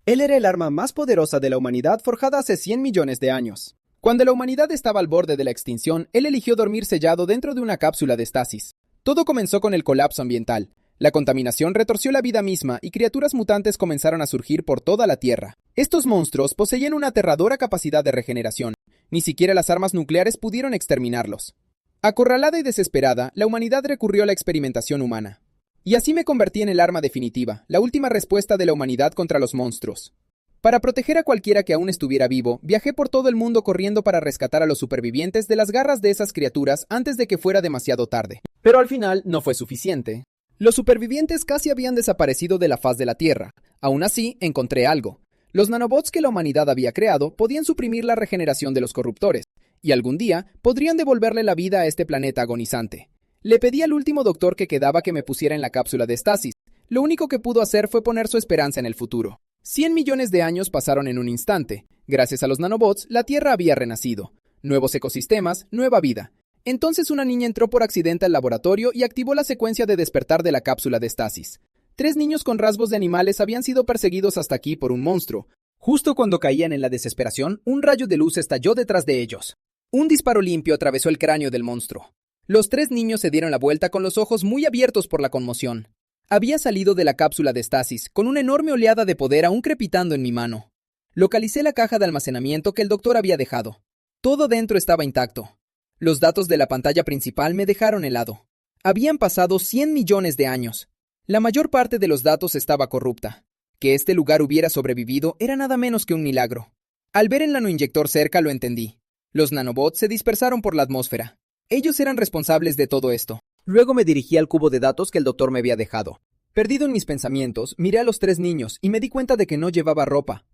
Él era el arma más poderosa de la humanidad forjada hace 100 millones de años. Cuando la humanidad estaba al borde de la extinción, él eligió dormir sellado dentro de una cápsula de estasis. Todo comenzó con el colapso ambiental. La contaminación retorció la vida misma y criaturas mutantes comenzaron a surgir por toda la Tierra. Estos monstruos poseían una aterradora capacidad de regeneración. Ni siquiera las armas nucleares pudieron exterminarlos. Acorralada y desesperada, la humanidad recurrió a la experimentación humana. Y así me convertí en el arma definitiva, la última respuesta de la humanidad contra los monstruos. Para proteger a cualquiera que aún estuviera vivo, viajé por todo el mundo corriendo para rescatar a los supervivientes de las garras de esas criaturas antes de que fuera demasiado tarde. Pero al final no fue suficiente. Los supervivientes casi habían desaparecido de la faz de la Tierra. Aún así, encontré algo. Los nanobots que la humanidad había creado podían suprimir la regeneración de los corruptores, y algún día podrían devolverle la vida a este planeta agonizante. Le pedí al último doctor que quedaba que me pusiera en la cápsula de estasis. Lo único que pudo hacer fue poner su esperanza en el futuro. 100 millones de años pasaron en un instante. Gracias a los nanobots, la Tierra había renacido. Nuevos ecosistemas, nueva vida. Entonces una niña entró por accidente al laboratorio y activó la secuencia de despertar de la cápsula de estasis. 3 niños con rasgos de animales habían sido perseguidos hasta aquí por un monstruo. Justo cuando caían en la desesperación, un rayo de luz estalló detrás de ellos. Un disparo limpio atravesó el cráneo del monstruo. Los 3 niños se dieron la vuelta con los ojos muy abiertos por la conmoción. Había salido de la cápsula de estasis, con una enorme oleada de poder aún crepitando en mi mano. Localicé la caja de almacenamiento que el doctor había dejado. Todo dentro estaba intacto. Los datos de la pantalla principal me dejaron helado. Habían pasado 100 millones de años. La mayor parte de los datos estaba corrupta. Que este lugar hubiera sobrevivido era nada menos que un milagro. Al ver el nanoinyector cerca lo entendí. Los nanobots se dispersaron por la atmósfera. Ellos eran responsables de todo esto. Luego me dirigí al cubo de datos que el doctor me había dejado. Perdido en mis pensamientos, miré a los 3 niños y me di cuenta de que no llevaba ropa.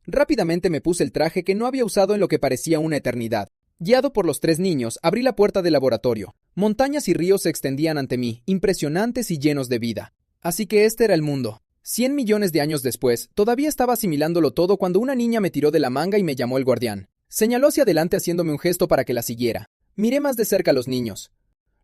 Rápidamente me puse el traje que no había usado en lo que parecía una eternidad. Guiado por los 3 niños, abrí la puerta del laboratorio. Montañas y ríos se extendían ante mí, impresionantes y llenos de vida. Así que este era el mundo. 100 millones de años después, todavía estaba asimilándolo todo cuando una niña me tiró de la manga y me llamó el guardián. Señaló hacia adelante haciéndome un gesto para que la siguiera. Miré más de cerca a los niños.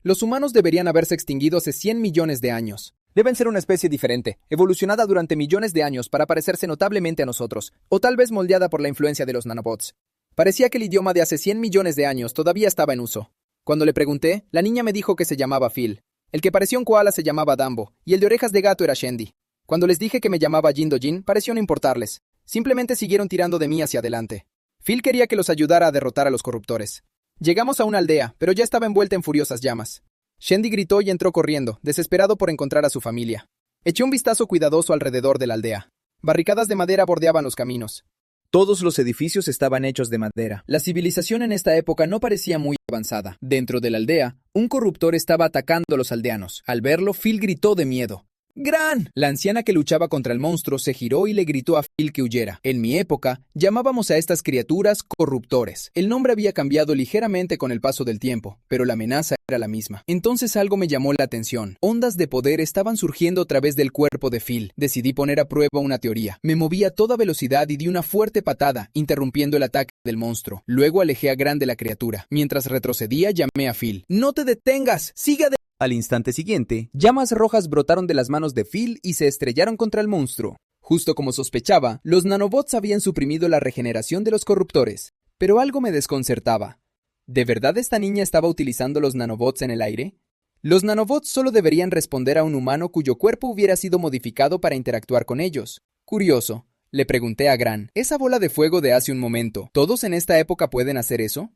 Los humanos deberían haberse extinguido hace 100 millones de años. Deben ser una especie diferente, evolucionada durante millones de años para parecerse notablemente a nosotros, o tal vez moldeada por la influencia de los nanobots. Parecía que el idioma de hace 100 millones de años todavía estaba en uso. Cuando le pregunté, la niña me dijo que se llamaba Phil. El que parecía un koala se llamaba Dambo, y el de orejas de gato era Shendy. Cuando les dije que me llamaba Jindojin, pareció no importarles. Simplemente siguieron tirando de mí hacia adelante. Phil quería que los ayudara a derrotar a los corruptores. Llegamos a una aldea, pero ya estaba envuelta en furiosas llamas. Shendy gritó y entró corriendo, desesperado por encontrar a su familia. Eché un vistazo cuidadoso alrededor de la aldea. Barricadas de madera bordeaban los caminos. Todos los edificios estaban hechos de madera. La civilización en esta época no parecía muy avanzada. Dentro de la aldea, un corruptor estaba atacando a los aldeanos. Al verlo, Phil gritó de miedo. ¡Gran! La anciana que luchaba contra el monstruo se giró y le gritó a Phil que huyera. En mi época, llamábamos a estas criaturas corruptores. El nombre había cambiado ligeramente con el paso del tiempo, pero la amenaza era la misma. Entonces algo me llamó la atención. Ondas de poder estaban surgiendo a través del cuerpo de Phil. Decidí poner a prueba una teoría. Me moví a toda velocidad y di una fuerte patada, interrumpiendo el ataque del monstruo. Luego alejé a Gran de la criatura. Mientras retrocedía, llamé a Phil. ¡No te detengas! ¡Siga adelante! Al instante siguiente, llamas rojas brotaron de las manos de Phil y se estrellaron contra el monstruo. Justo como sospechaba, los nanobots habían suprimido la regeneración de los corruptores. Pero algo me desconcertaba. ¿De verdad esta niña estaba utilizando los nanobots en el aire? Los nanobots solo deberían responder a un humano cuyo cuerpo hubiera sido modificado para interactuar con ellos. Curioso, le pregunté a Gran. ¿Esa bola de fuego de hace un momento, todos en esta época pueden hacer eso?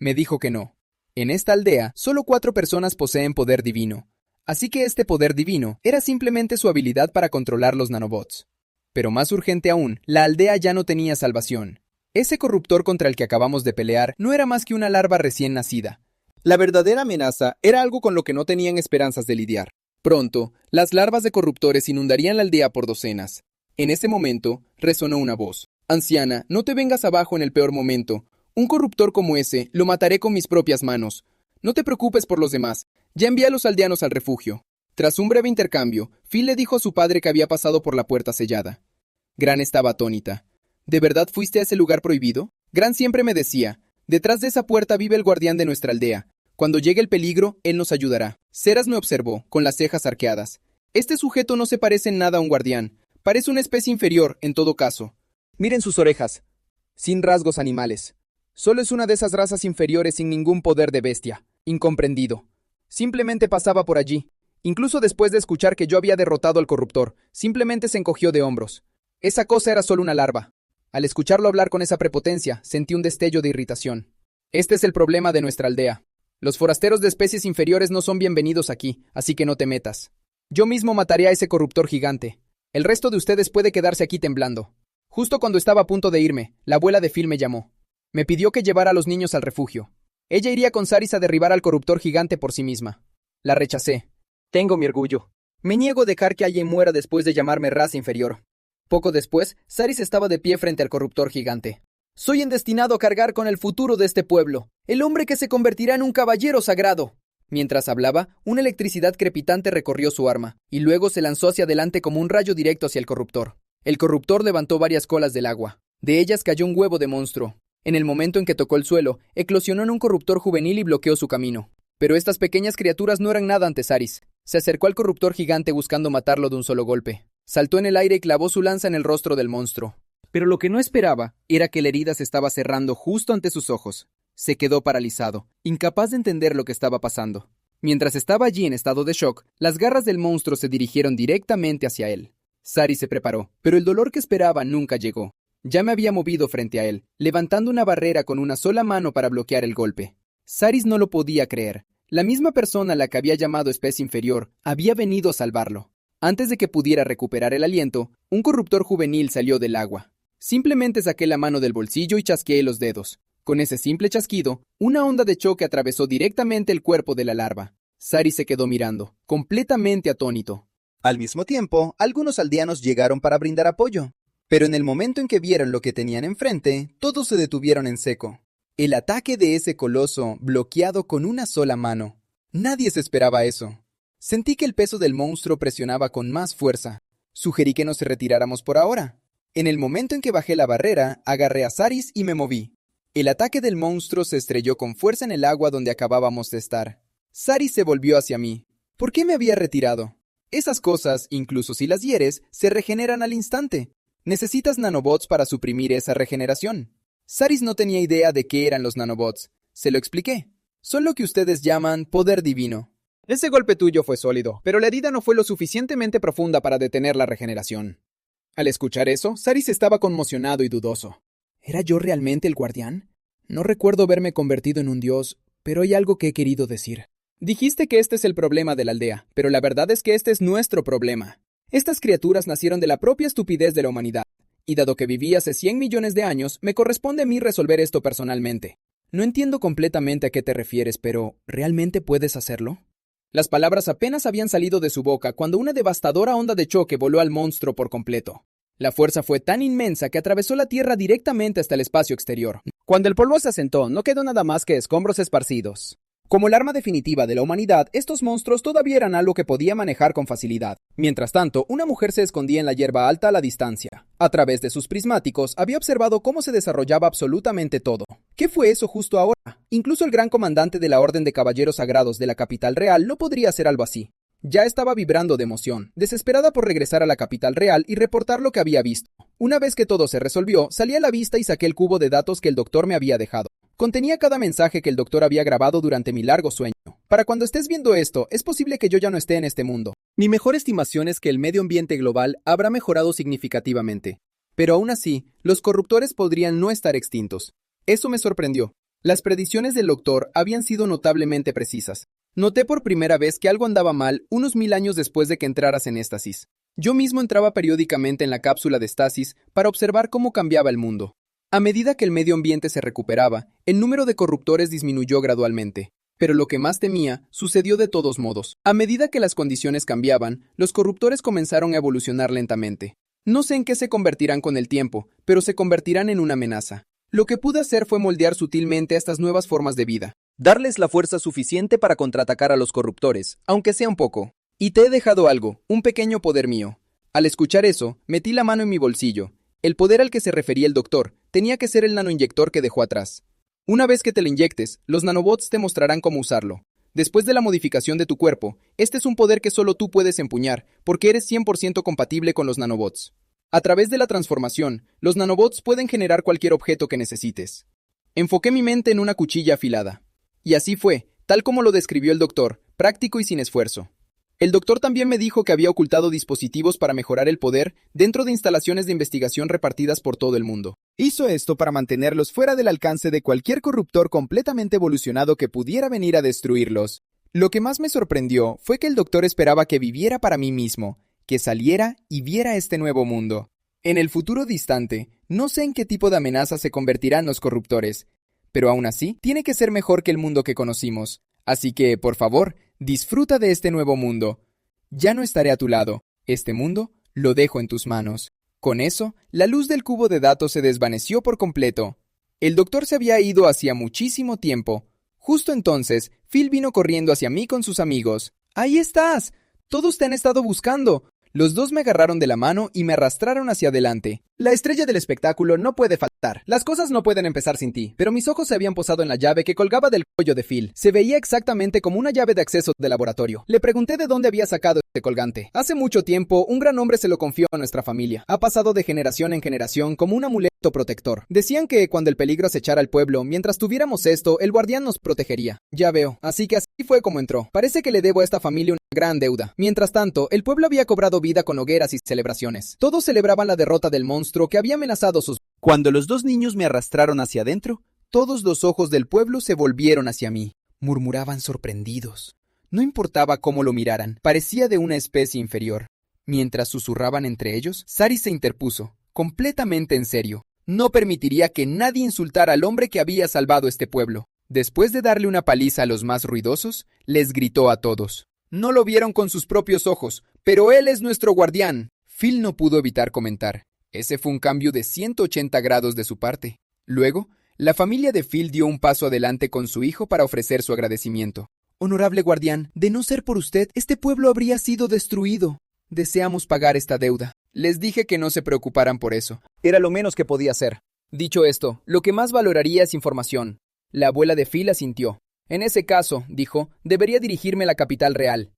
Me dijo que no. En esta aldea, solo 4 personas poseen poder divino. Así que este poder divino era simplemente su habilidad para controlar los nanobots. Pero más urgente aún, la aldea ya no tenía salvación. Ese corruptor contra el que acabamos de pelear no era más que una larva recién nacida. La verdadera amenaza era algo con lo que no tenían esperanzas de lidiar. Pronto, las larvas de corruptores inundarían la aldea por docenas. En ese momento, resonó una voz. «Anciana, no te vengas abajo en el peor momento. Un corruptor como ese, lo mataré con mis propias manos. No te preocupes por los demás. Ya envié a los aldeanos al refugio». Tras un breve intercambio, Phil le dijo a su padre que había pasado por la puerta sellada. Gran estaba atónita. ¿De verdad fuiste a ese lugar prohibido? Gran siempre me decía, detrás de esa puerta vive el guardián de nuestra aldea. Cuando llegue el peligro, él nos ayudará. Ceras me observó, con las cejas arqueadas. Este sujeto no se parece en nada a un guardián. Parece una especie inferior, en todo caso. Miren sus orejas, sin rasgos animales. Solo es una de esas razas inferiores sin ningún poder de bestia. Incomprendido. Simplemente pasaba por allí. Incluso después de escuchar que yo había derrotado al corruptor, simplemente se encogió de hombros. Esa cosa era solo una larva. Al escucharlo hablar con esa prepotencia, sentí un destello de irritación. Este es el problema de nuestra aldea. Los forasteros de especies inferiores no son bienvenidos aquí, así que no te metas. Yo mismo mataré a ese corruptor gigante. El resto de ustedes puede quedarse aquí temblando. Justo cuando estaba a punto de irme, la abuela de Phil me llamó. Me pidió que llevara a los niños al refugio. Ella iría con Saris a derribar al corruptor gigante por sí misma. La rechacé. Tengo mi orgullo. Me niego a dejar que alguien muera después de llamarme raza inferior. Poco después, Saris estaba de pie frente al corruptor gigante. Soy destinado a cargar con el futuro de este pueblo, el hombre que se convertirá en un caballero sagrado. Mientras hablaba, una electricidad crepitante recorrió su arma, y luego se lanzó hacia adelante como un rayo directo hacia el corruptor. El corruptor levantó varias colas del agua. De ellas cayó un huevo de monstruo. En el momento en que tocó el suelo, eclosionó en un corruptor juvenil y bloqueó su camino. Pero estas pequeñas criaturas no eran nada ante Saris. Se acercó al corruptor gigante buscando matarlo de un solo golpe. Saltó en el aire y clavó su lanza en el rostro del monstruo. Pero lo que no esperaba era que la herida se estaba cerrando justo ante sus ojos. Se quedó paralizado, incapaz de entender lo que estaba pasando. Mientras estaba allí en estado de shock, las garras del monstruo se dirigieron directamente hacia él. Saris se preparó, pero el dolor que esperaba nunca llegó. Ya me había movido frente a él, levantando una barrera con una sola mano para bloquear el golpe. Saris no lo podía creer. La misma persona a la que había llamado especie inferior había venido a salvarlo. Antes de que pudiera recuperar el aliento, un corruptor juvenil salió del agua. Simplemente saqué la mano del bolsillo y chasqueé los dedos. Con ese simple chasquido, una onda de choque atravesó directamente el cuerpo de la larva. Saris se quedó mirando, completamente atónito. Al mismo tiempo, algunos aldeanos llegaron para brindar apoyo. Pero en el momento en que vieron lo que tenían enfrente, todos se detuvieron en seco. El ataque de ese coloso, bloqueado con una sola mano. Nadie se esperaba eso. Sentí que el peso del monstruo presionaba con más fuerza. Sugerí que nos retiráramos por ahora. En el momento en que bajé la barrera, agarré a Saris y me moví. El ataque del monstruo se estrelló con fuerza en el agua donde acabábamos de estar. Saris se volvió hacia mí. ¿Por qué me había retirado? Esas cosas, incluso si las hieres, se regeneran al instante. Necesitas nanobots para suprimir esa regeneración. Saris no tenía idea de qué eran los nanobots. Se lo expliqué. Son lo que ustedes llaman poder divino. Ese golpe tuyo fue sólido, pero la herida no fue lo suficientemente profunda para detener la regeneración. Al escuchar eso, Saris estaba conmocionado y dudoso. ¿Era yo realmente el guardián? No recuerdo verme convertido en un dios, pero hay algo que he querido decir. Dijiste que este es el problema de la aldea, pero la verdad es que este es nuestro problema. Estas criaturas nacieron de la propia estupidez de la humanidad, y dado que viví hace 100 millones de años, me corresponde a mí resolver esto personalmente. No entiendo completamente a qué te refieres, pero ¿realmente puedes hacerlo? Las palabras apenas habían salido de su boca cuando una devastadora onda de choque voló al monstruo por completo. La fuerza fue tan inmensa que atravesó la tierra directamente hasta el espacio exterior. Cuando el polvo se asentó, no quedó nada más que escombros esparcidos. Como el arma definitiva de la humanidad, estos monstruos todavía eran algo que podía manejar con facilidad. Mientras tanto, una mujer se escondía en la hierba alta a la distancia. A través de sus prismáticos, había observado cómo se desarrollaba absolutamente todo. ¿Qué fue eso justo ahora? Incluso el gran comandante de la Orden de Caballeros Sagrados de la capital real no podría hacer algo así. Ya estaba vibrando de emoción, desesperada por regresar a la capital real y reportar lo que había visto. Una vez que todo se resolvió, salí a la vista y saqué el cubo de datos que el doctor me había dejado. Contenía cada mensaje que el doctor había grabado durante mi largo sueño. Para cuando estés viendo esto, es posible que yo ya no esté en este mundo. Mi mejor estimación es que el medio ambiente global habrá mejorado significativamente. Pero aún así, los corruptores podrían no estar extintos. Eso me sorprendió. Las predicciones del doctor habían sido notablemente precisas. Noté por primera vez que algo andaba mal unos 1000 años después de que entraras en éxtasis. Yo mismo entraba periódicamente en la cápsula de estasis para observar cómo cambiaba el mundo. A medida que el medio ambiente se recuperaba, el número de corruptores disminuyó gradualmente. Pero lo que más temía sucedió de todos modos. A medida que las condiciones cambiaban, los corruptores comenzaron a evolucionar lentamente. No sé en qué se convertirán con el tiempo, pero se convertirán en una amenaza. Lo que pude hacer fue moldear sutilmente a estas nuevas formas de vida. Darles la fuerza suficiente para contraatacar a los corruptores, aunque sea un poco. Y te he dejado algo, un pequeño poder mío. Al escuchar eso, metí la mano en mi bolsillo. El poder al que se refería el doctor tenía que ser el nanoinyector que dejó atrás. Una vez que te lo inyectes, los nanobots te mostrarán cómo usarlo. Después de la modificación de tu cuerpo, este es un poder que solo tú puedes empuñar, porque eres 100% compatible con los nanobots. A través de la transformación, los nanobots pueden generar cualquier objeto que necesites. Enfoqué mi mente en una cuchilla afilada. Y así fue, tal como lo describió el doctor, práctico y sin esfuerzo. El doctor también me dijo que había ocultado dispositivos para mejorar el poder dentro de instalaciones de investigación repartidas por todo el mundo. Hizo esto para mantenerlos fuera del alcance de cualquier corruptor completamente evolucionado que pudiera venir a destruirlos. Lo que más me sorprendió fue que el doctor esperaba que viviera para mí mismo, que saliera y viera este nuevo mundo. En el futuro distante, no sé en qué tipo de amenaza se convertirán los corruptores, pero aún así, tiene que ser mejor que el mundo que conocimos. Así que, por favor, disfruta de este nuevo mundo. Ya no estaré a tu lado. Este mundo lo dejo en tus manos. Con eso, la luz del cubo de datos se desvaneció por completo. El doctor se había ido hacía muchísimo tiempo. Justo entonces, Phil vino corriendo hacia mí con sus amigos. ¡Ahí estás! Todos te han estado buscando. Los dos me agarraron de la mano y me arrastraron hacia adelante. La estrella del espectáculo no puede faltar. Las cosas no pueden empezar sin ti. Pero mis ojos se habían posado en la llave que colgaba del cuello de Phil. Se veía exactamente como una llave de acceso de laboratorio. Le pregunté de dónde había sacado este colgante. Hace mucho tiempo, un gran hombre se lo confió a nuestra familia. Ha pasado de generación en generación como un amuleto protector. Decían que cuando el peligro acechara al pueblo, mientras tuviéramos esto, el guardián nos protegería. Ya veo. Así que así fue como entró. Parece que le debo a esta familia una gran deuda. Mientras tanto, el pueblo había cobrado vida con hogueras y celebraciones. Todos celebraban la derrota del monstruo que había amenazado sus... Cuando los dos niños me arrastraron hacia adentro, todos los ojos del pueblo se volvieron hacia mí. Murmuraban sorprendidos. No importaba cómo lo miraran, parecía de una especie inferior. Mientras susurraban entre ellos, Sari se interpuso, completamente en serio. No permitiría que nadie insultara al hombre que había salvado este pueblo. Después de darle una paliza a los más ruidosos, les gritó a todos. No lo vieron con sus propios ojos, pero él es nuestro guardián. Phil no pudo evitar comentar. Ese fue un cambio de 180 grados de su parte. Luego, la familia de Phil dio un paso adelante con su hijo para ofrecer su agradecimiento. Honorable guardián, de no ser por usted, este pueblo habría sido destruido. Deseamos pagar esta deuda. Les dije que no se preocuparan por eso. Era lo menos que podía hacer. Dicho esto, lo que más valoraría es información. La abuela de Phil asintió. En ese caso, dijo, debería dirigirme a la capital real.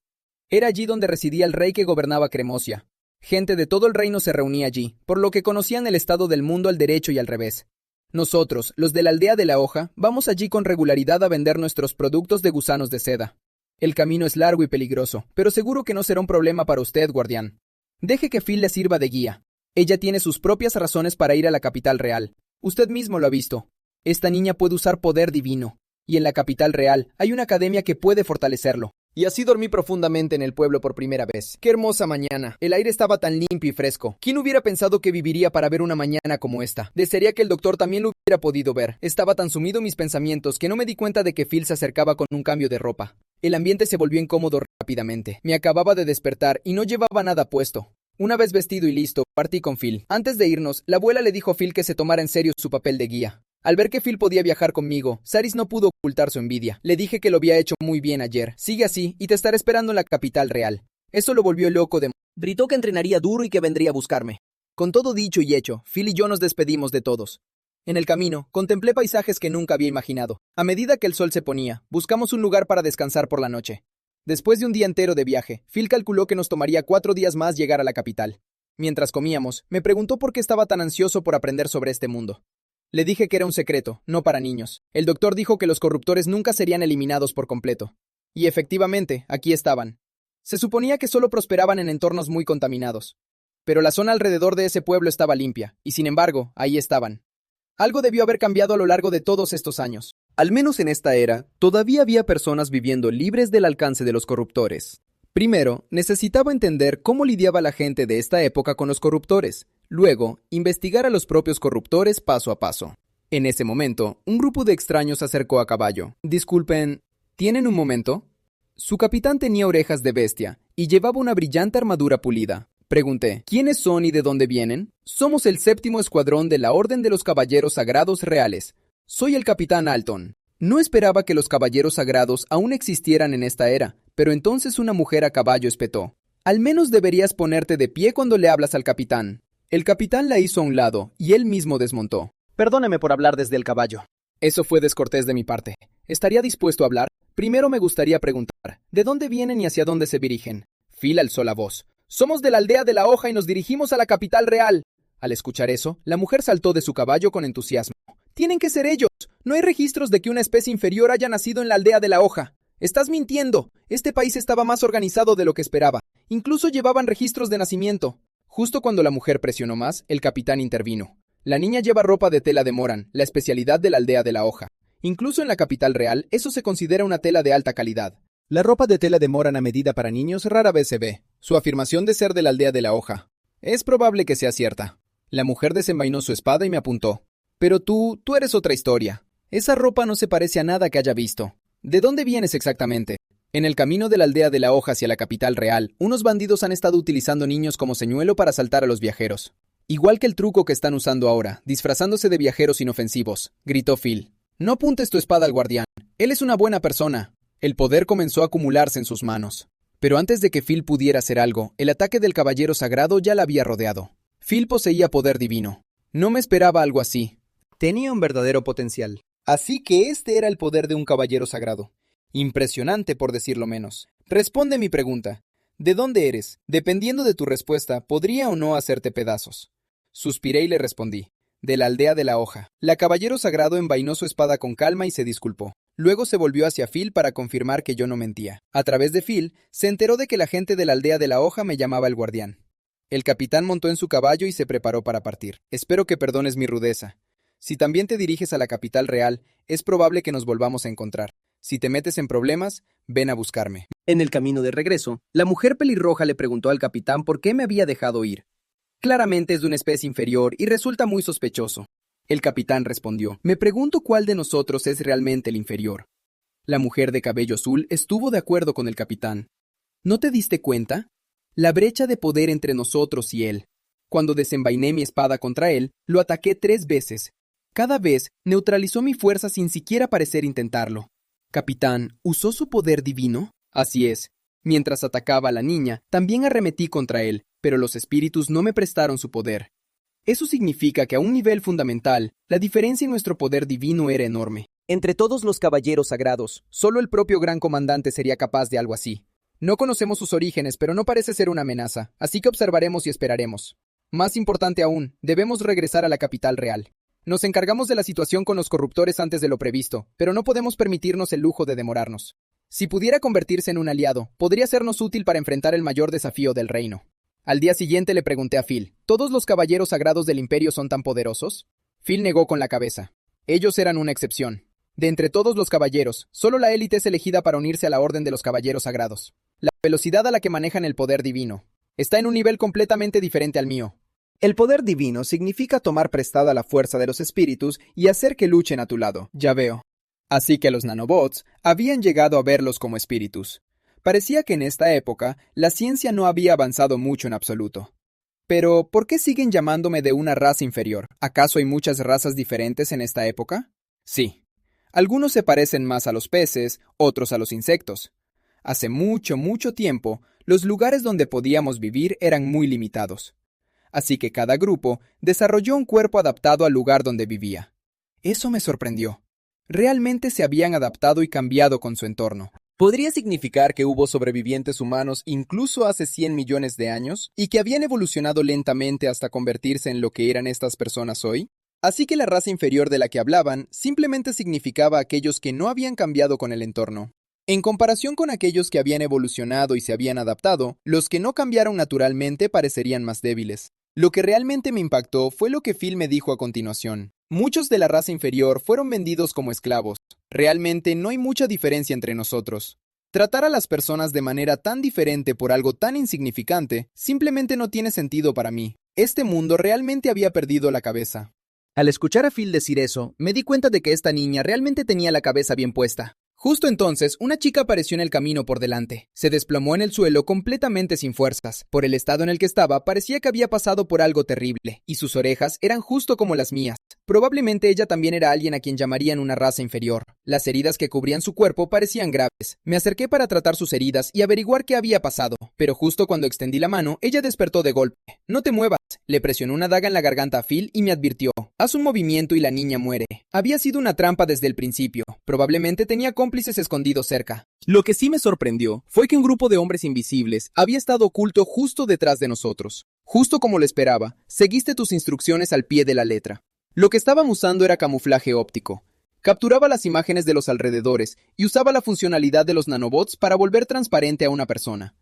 Era allí donde residía el rey que gobernaba Cremosia. Gente de todo el reino se reunía allí, por lo que conocían el estado del mundo al derecho y al revés. Nosotros, los de la aldea de la hoja, vamos allí con regularidad a vender nuestros productos de gusanos de seda. El camino es largo y peligroso, pero seguro que no será un problema para usted, guardián. Deje que Phil le sirva de guía. Ella tiene sus propias razones para ir a la capital real. Usted mismo lo ha visto. Esta niña puede usar poder divino, y en la capital real hay una academia que puede fortalecerlo. Y así dormí profundamente en el pueblo por primera vez. ¡Qué hermosa mañana! El aire estaba tan limpio y fresco. ¿Quién hubiera pensado que viviría para ver una mañana como esta? Desearía que el doctor también lo hubiera podido ver. Estaba tan sumido en mis pensamientos que no me di cuenta de que Phil se acercaba con un cambio de ropa. El ambiente se volvió incómodo rápidamente. Me acababa de despertar y no llevaba nada puesto. Una vez vestido y listo, partí con Phil. Antes de irnos, la abuela le dijo a Phil que se tomara en serio su papel de guía. Al ver que Phil podía viajar conmigo, Saris no pudo ocultar su envidia. Le dije que lo había hecho muy bien ayer. Sigue así y te estaré esperando en la capital real. Eso lo volvió loco de... Gritó que entrenaría duro y que vendría a buscarme. Con todo dicho y hecho, Phil y yo nos despedimos de todos. En el camino, contemplé paisajes que nunca había imaginado. A medida que el sol se ponía, buscamos un lugar para descansar por la noche. Después de un día entero de viaje, Phil calculó que nos tomaría 4 días más llegar a la capital. Mientras comíamos, me preguntó por qué estaba tan ansioso por aprender sobre este mundo. Le dije que era un secreto, no para niños. El doctor dijo que los corruptores nunca serían eliminados por completo. Y efectivamente, aquí estaban. Se suponía que solo prosperaban en entornos muy contaminados. Pero la zona alrededor de ese pueblo estaba limpia, y sin embargo, ahí estaban. Algo debió haber cambiado a lo largo de todos estos años. Al menos en esta era, todavía había personas viviendo libres del alcance de los corruptores. Primero, necesitaba entender cómo lidiaba la gente de esta época con los corruptores. Luego, investigar a los propios corruptores paso a paso. En ese momento, un grupo de extraños se acercó a caballo. Disculpen, ¿tienen un momento? Su capitán tenía orejas de bestia y llevaba una brillante armadura pulida. Pregunté, ¿quiénes son y de dónde vienen? Somos el 7º escuadrón de la Orden de los Caballeros Sagrados Reales. Soy el capitán Alton. No esperaba que los caballeros sagrados aún existieran en esta era, pero entonces una mujer a caballo espetó. Al menos deberías ponerte de pie cuando le hablas al capitán. El capitán la hizo a un lado, y él mismo desmontó. Perdóneme por hablar desde el caballo. Eso fue descortés de mi parte. Estaría dispuesto a hablar, Primero me gustaría preguntar, ¿de dónde vienen y hacia dónde se dirigen? Phil alzó la voz. Somos de la aldea de la hoja y nos dirigimos a la capital real. Al escuchar eso, la mujer saltó de su caballo con entusiasmo. Tienen que ser ellos. No hay registros de que una especie inferior haya nacido en la aldea de la hoja. Estás mintiendo. Este país estaba más organizado de lo que esperaba. Incluso llevaban registros de nacimiento. Justo cuando la mujer presionó más, el capitán intervino. La niña lleva ropa de tela de Moran, la especialidad de la aldea de la hoja. Incluso en la capital real, eso se considera una tela de alta calidad. La ropa de tela de Moran a medida para niños rara vez se ve. Su afirmación de ser de la aldea de la hoja. Es probable que sea cierta. La mujer desenvainó su espada y me apuntó. Pero tú eres otra historia. Esa ropa no se parece a nada que haya visto. ¿De dónde vienes exactamente? En el camino de la aldea de la hoja hacia la capital real, unos bandidos han estado utilizando niños como señuelo para asaltar a los viajeros. Igual que el truco que están usando ahora, disfrazándose de viajeros inofensivos, gritó Phil. No apuntes tu espada al guardián. Él es una buena persona. El poder comenzó a acumularse en sus manos. Pero antes de que Phil pudiera hacer algo, el ataque del caballero sagrado ya la había rodeado. Phil poseía poder divino. No me esperaba algo así. Tenía un verdadero potencial. Así que este era el poder de un caballero sagrado. Impresionante, por decirlo menos. Responde mi pregunta. ¿De dónde eres? Dependiendo de tu respuesta, podría o no hacerte pedazos. Suspiré y le respondí. De la aldea de la hoja. La caballero sagrado envainó su espada con calma y se disculpó. Luego se volvió hacia Phil para confirmar que yo no mentía. A través de Phil, se enteró de que la gente de la aldea de la hoja me llamaba el guardián. El capitán montó en su caballo y se preparó para partir. Espero que perdones mi rudeza. Si también te diriges a la capital real, es probable que nos volvamos a encontrar. Si te metes en problemas, ven a buscarme. En el camino de regreso, la mujer pelirroja le preguntó al capitán por qué me había dejado ir. Claramente es de una especie inferior y resulta muy sospechoso. El capitán respondió, me pregunto cuál de nosotros es realmente el inferior. La mujer de cabello azul estuvo de acuerdo con el capitán. ¿No te diste cuenta? La brecha de poder entre nosotros y él. Cuando desenvainé mi espada contra él, lo ataqué 3 veces. Cada vez neutralizó mi fuerza sin siquiera parecer intentarlo. Capitán, ¿usó su poder divino? Así es. Mientras atacaba a la niña, también arremetí contra él, pero los espíritus no me prestaron su poder. Eso significa que a un nivel fundamental, la diferencia en nuestro poder divino era enorme. Entre todos los caballeros sagrados, solo el propio gran comandante sería capaz de algo así. No conocemos sus orígenes, pero no parece ser una amenaza, así que observaremos y esperaremos. Más importante aún, debemos regresar a la capital real. Nos encargamos de la situación con los corruptores antes de lo previsto, pero no podemos permitirnos el lujo de demorarnos. Si pudiera convertirse en un aliado, podría sernos útil para enfrentar el mayor desafío del reino. Al día siguiente le pregunté a Phil, ¿todos los caballeros sagrados del imperio son tan poderosos? Phil negó con la cabeza. Ellos eran una excepción. De entre todos los caballeros, solo la élite es elegida para unirse a la orden de los caballeros sagrados. La velocidad a la que manejan el poder divino está en un nivel completamente diferente al mío. El poder divino significa tomar prestada la fuerza de los espíritus y hacer que luchen a tu lado. Ya veo. Así que los nanobots habían llegado a verlos como espíritus. Parecía que en esta época la ciencia no había avanzado mucho en absoluto. Pero, ¿por qué siguen llamándome de una raza inferior? ¿Acaso hay muchas razas diferentes en esta época? Sí. Algunos se parecen más a los peces, otros a los insectos. Hace mucho, mucho tiempo, los lugares donde podíamos vivir eran muy limitados. Así que cada grupo desarrolló un cuerpo adaptado al lugar donde vivía. Eso me sorprendió. Realmente se habían adaptado y cambiado con su entorno. ¿Podría significar que hubo sobrevivientes humanos incluso hace 100 millones de años y que habían evolucionado lentamente hasta convertirse en lo que eran estas personas hoy? Así que la raza inferior de la que hablaban simplemente significaba aquellos que no habían cambiado con el entorno. En comparación con aquellos que habían evolucionado y se habían adaptado, los que no cambiaron naturalmente parecerían más débiles. Lo que realmente me impactó fue lo que Phil me dijo a continuación. Muchos de la raza inferior fueron vendidos como esclavos. Realmente no hay mucha diferencia entre nosotros. Tratar a las personas de manera tan diferente por algo tan insignificante simplemente no tiene sentido para mí. Este mundo realmente había perdido la cabeza. Al escuchar a Phil decir eso, me di cuenta de que esta niña realmente tenía la cabeza bien puesta. Justo entonces, una chica apareció en el camino por delante. Se desplomó en el suelo completamente sin fuerzas. Por el estado en el que estaba, parecía que había pasado por algo terrible, y sus orejas eran justo como las mías. Probablemente ella también era alguien a quien llamarían una raza inferior. Las heridas que cubrían su cuerpo parecían graves. Me acerqué para tratar sus heridas y averiguar qué había pasado, pero justo cuando extendí la mano, ella despertó de golpe. «No te muevas». Le presionó una daga en la garganta a Phil y me advirtió: «Haz un movimiento y la niña muere». Había sido una trampa desde el principio. Probablemente tenía cómplices escondidos cerca. Lo que sí me sorprendió fue que un grupo de hombres invisibles había estado oculto justo detrás de nosotros. Justo como lo esperaba, seguiste tus instrucciones al pie de la letra. Lo que estaban usando era camuflaje óptico. Capturaba las imágenes de los alrededores y usaba la funcionalidad de los nanobots para volver transparente a una persona.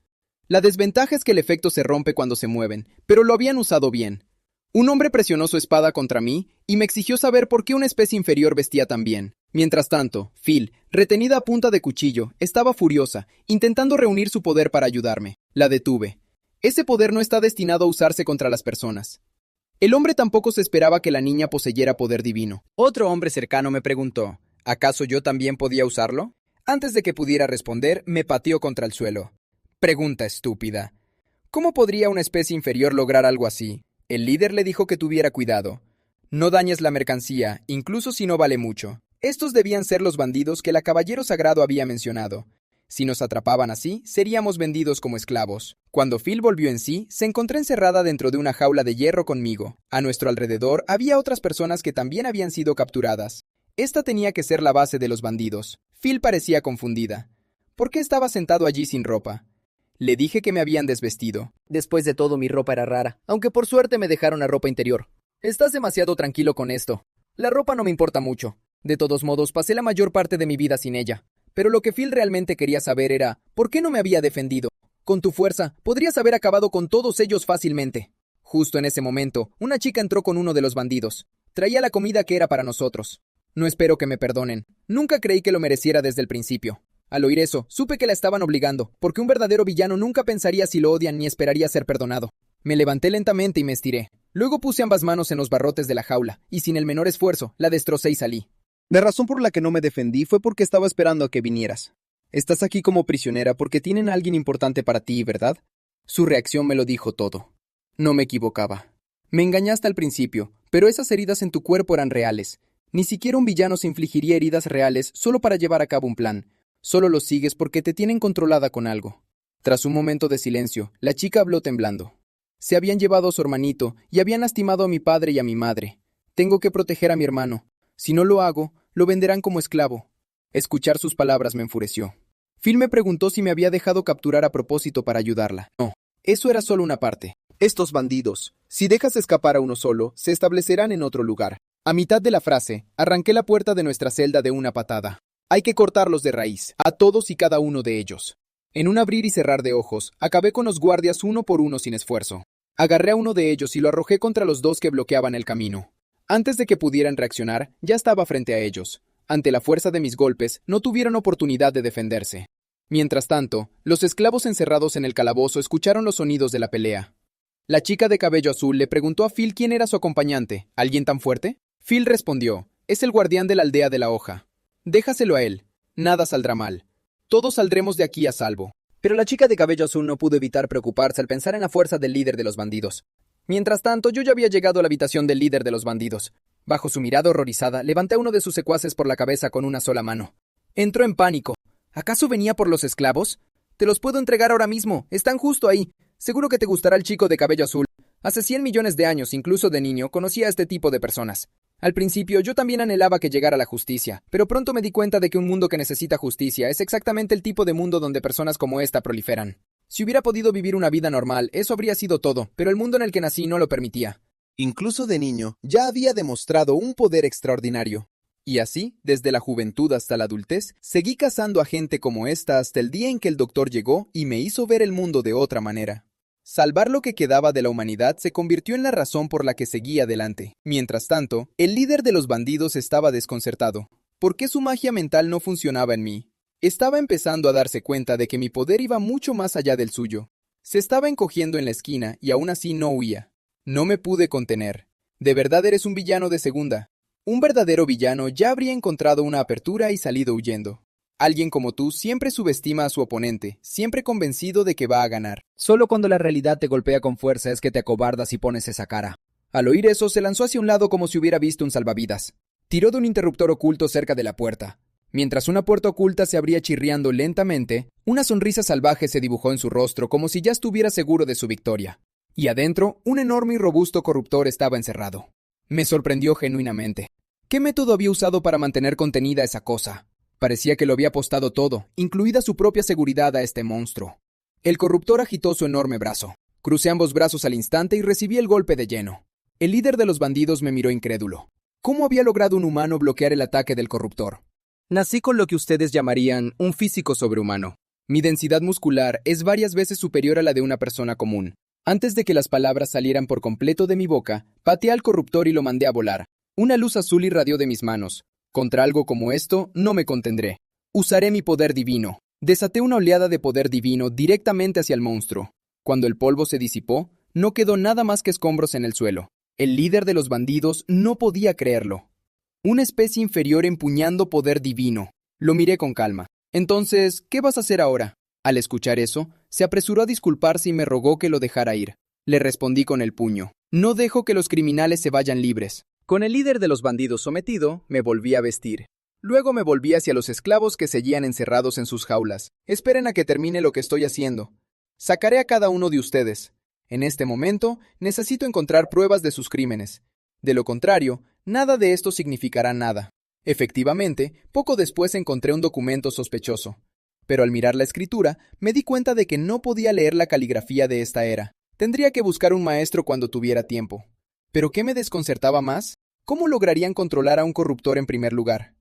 La desventaja es que el efecto se rompe cuando se mueven, pero lo habían usado bien. Un hombre presionó su espada contra mí y me exigió saber por qué una especie inferior vestía tan bien. Mientras tanto, Phil, retenida a punta de cuchillo, estaba furiosa, intentando reunir su poder para ayudarme. La detuve. Ese poder no está destinado a usarse contra las personas. El hombre tampoco se esperaba que la niña poseyera poder divino. Otro hombre cercano me preguntó: ¿acaso yo también podía usarlo? Antes de que pudiera responder, me pateó contra el suelo. Pregunta estúpida. ¿Cómo podría una especie inferior lograr algo así? El líder le dijo que tuviera cuidado. No dañes la mercancía, incluso si no vale mucho. Estos debían ser los bandidos que la Caballero Sagrado había mencionado. Si nos atrapaban así, seríamos vendidos como esclavos. Cuando Phil volvió en sí, se encontró encerrada dentro de una jaula de hierro conmigo. A nuestro alrededor había otras personas que también habían sido capturadas. Esta tenía que ser la base de los bandidos. Phil parecía confundida. ¿Por qué estaba sentado allí sin ropa? Le dije que me habían desvestido. Después de todo, mi ropa era rara, aunque por suerte me dejaron la ropa interior. Estás demasiado tranquilo con esto. La ropa no me importa mucho. De todos modos, pasé la mayor parte de mi vida sin ella. Pero lo que Phil realmente quería saber era, ¿por qué no me había defendido? Con tu fuerza, podrías haber acabado con todos ellos fácilmente. Justo en ese momento, una chica entró con uno de los bandidos. Traía la comida que era para nosotros. No espero que me perdonen. Nunca creí que lo mereciera desde el principio. Al oír eso, supe que la estaban obligando, porque un verdadero villano nunca pensaría si lo odian ni esperaría ser perdonado. Me levanté lentamente y me estiré. Luego puse ambas manos en los barrotes de la jaula, y sin el menor esfuerzo, la destrocé y salí. La razón por la que no me defendí fue porque estaba esperando a que vinieras. Estás aquí como prisionera porque tienen a alguien importante para ti, ¿verdad? Su reacción me lo dijo todo. No me equivocaba. Me engañaste al principio, pero esas heridas en tu cuerpo eran reales. Ni siquiera un villano se infligiría heridas reales solo para llevar a cabo un plan. Solo lo sigues porque te tienen controlada con algo. Tras un momento de silencio, la chica habló temblando. Se habían llevado a su hermanito y habían lastimado a mi padre y a mi madre. Tengo que proteger a mi hermano. Si no lo hago, lo venderán como esclavo. Escuchar sus palabras me enfureció. Phil me preguntó si me había dejado capturar a propósito para ayudarla. No, eso era solo una parte. Estos bandidos, si dejas escapar a uno solo, se establecerán en otro lugar. A mitad de la frase, arranqué la puerta de nuestra celda de una patada. Hay que cortarlos de raíz, a todos y cada uno de ellos. En un abrir y cerrar de ojos, acabé con los guardias uno por uno sin esfuerzo. Agarré a uno de ellos y lo arrojé contra los dos que bloqueaban el camino. Antes de que pudieran reaccionar, ya estaba frente a ellos. Ante la fuerza de mis golpes, no tuvieron oportunidad de defenderse. Mientras tanto, los esclavos encerrados en el calabozo escucharon los sonidos de la pelea. La chica de cabello azul le preguntó a Phil quién era su acompañante. ¿Alguien tan fuerte? Phil respondió: es el guardián de la aldea de la hoja. Déjaselo a él. Nada saldrá mal. Todos saldremos de aquí a salvo. Pero la chica de cabello azul no pudo evitar preocuparse al pensar en la fuerza del líder de los bandidos. Mientras tanto, yo ya había llegado a la habitación del líder de los bandidos. Bajo su mirada horrorizada, levanté a uno de sus secuaces por la cabeza con una sola mano. Entró en pánico. ¿Acaso venía por los esclavos? Te los puedo entregar ahora mismo. Están justo ahí. Seguro que te gustará el chico de cabello azul. Hace 100 millones de años, incluso de niño, conocía a este tipo de personas. Al principio, yo también anhelaba que llegara la justicia, pero pronto me di cuenta de que un mundo que necesita justicia es exactamente el tipo de mundo donde personas como esta proliferan. Si hubiera podido vivir una vida normal, eso habría sido todo, pero el mundo en el que nací no lo permitía. Incluso de niño, ya había demostrado un poder extraordinario. Y así, desde la juventud hasta la adultez, seguí cazando a gente como esta hasta el día en que el doctor llegó y me hizo ver el mundo de otra manera. Salvar lo que quedaba de la humanidad se convirtió en la razón por la que seguí adelante. Mientras tanto, el líder de los bandidos estaba desconcertado. ¿Por qué su magia mental no funcionaba en mí? Estaba empezando a darse cuenta de que mi poder iba mucho más allá del suyo. Se estaba encogiendo en la esquina y aún así no huía. No me pude contener. De verdad eres un villano de segunda. Un verdadero villano ya habría encontrado una apertura y salido huyendo. Alguien como tú siempre subestima a su oponente, siempre convencido de que va a ganar. Solo cuando la realidad te golpea con fuerza es que te acobardas y pones esa cara. Al oír eso, se lanzó hacia un lado como si hubiera visto un salvavidas. Tiró de un interruptor oculto cerca de la puerta. Mientras una puerta oculta se abría chirriando lentamente, una sonrisa salvaje se dibujó en su rostro como si ya estuviera seguro de su victoria. Y adentro, un enorme y robusto corruptor estaba encerrado. Me sorprendió genuinamente. ¿Qué método había usado para mantener contenida esa cosa? Parecía que lo había apostado todo, incluida su propia seguridad, a este monstruo. El corruptor agitó su enorme brazo. Crucé ambos brazos al instante y recibí el golpe de lleno. El líder de los bandidos me miró incrédulo. ¿Cómo había logrado un humano bloquear el ataque del corruptor? Nací con lo que ustedes llamarían un físico sobrehumano. Mi densidad muscular es varias veces superior a la de una persona común. Antes de que las palabras salieran por completo de mi boca, pateé al corruptor y lo mandé a volar. Una luz azul irradió de mis manos. Contra algo como esto, no me contendré. Usaré mi poder divino. Desaté una oleada de poder divino directamente hacia el monstruo. Cuando el polvo se disipó, no quedó nada más que escombros en el suelo. El líder de los bandidos no podía creerlo. Una especie inferior empuñando poder divino. Lo miré con calma. Entonces, ¿qué vas a hacer ahora? Al escuchar eso, se apresuró a disculparse y me rogó que lo dejara ir. Le respondí con el puño. No dejo que los criminales se vayan libres. Con el líder de los bandidos sometido, me volví a vestir. Luego me volví hacia los esclavos que seguían encerrados en sus jaulas. Esperen a que termine lo que estoy haciendo. Sacaré a cada uno de ustedes. En este momento, necesito encontrar pruebas de sus crímenes. De lo contrario, nada de esto significará nada. Efectivamente, poco después encontré un documento sospechoso. Pero al mirar la escritura, me di cuenta de que no podía leer la caligrafía de esta era. Tendría que buscar un maestro cuando tuviera tiempo. ¿Pero qué me desconcertaba más? ¿Cómo lograrían controlar a un corruptor en primer lugar?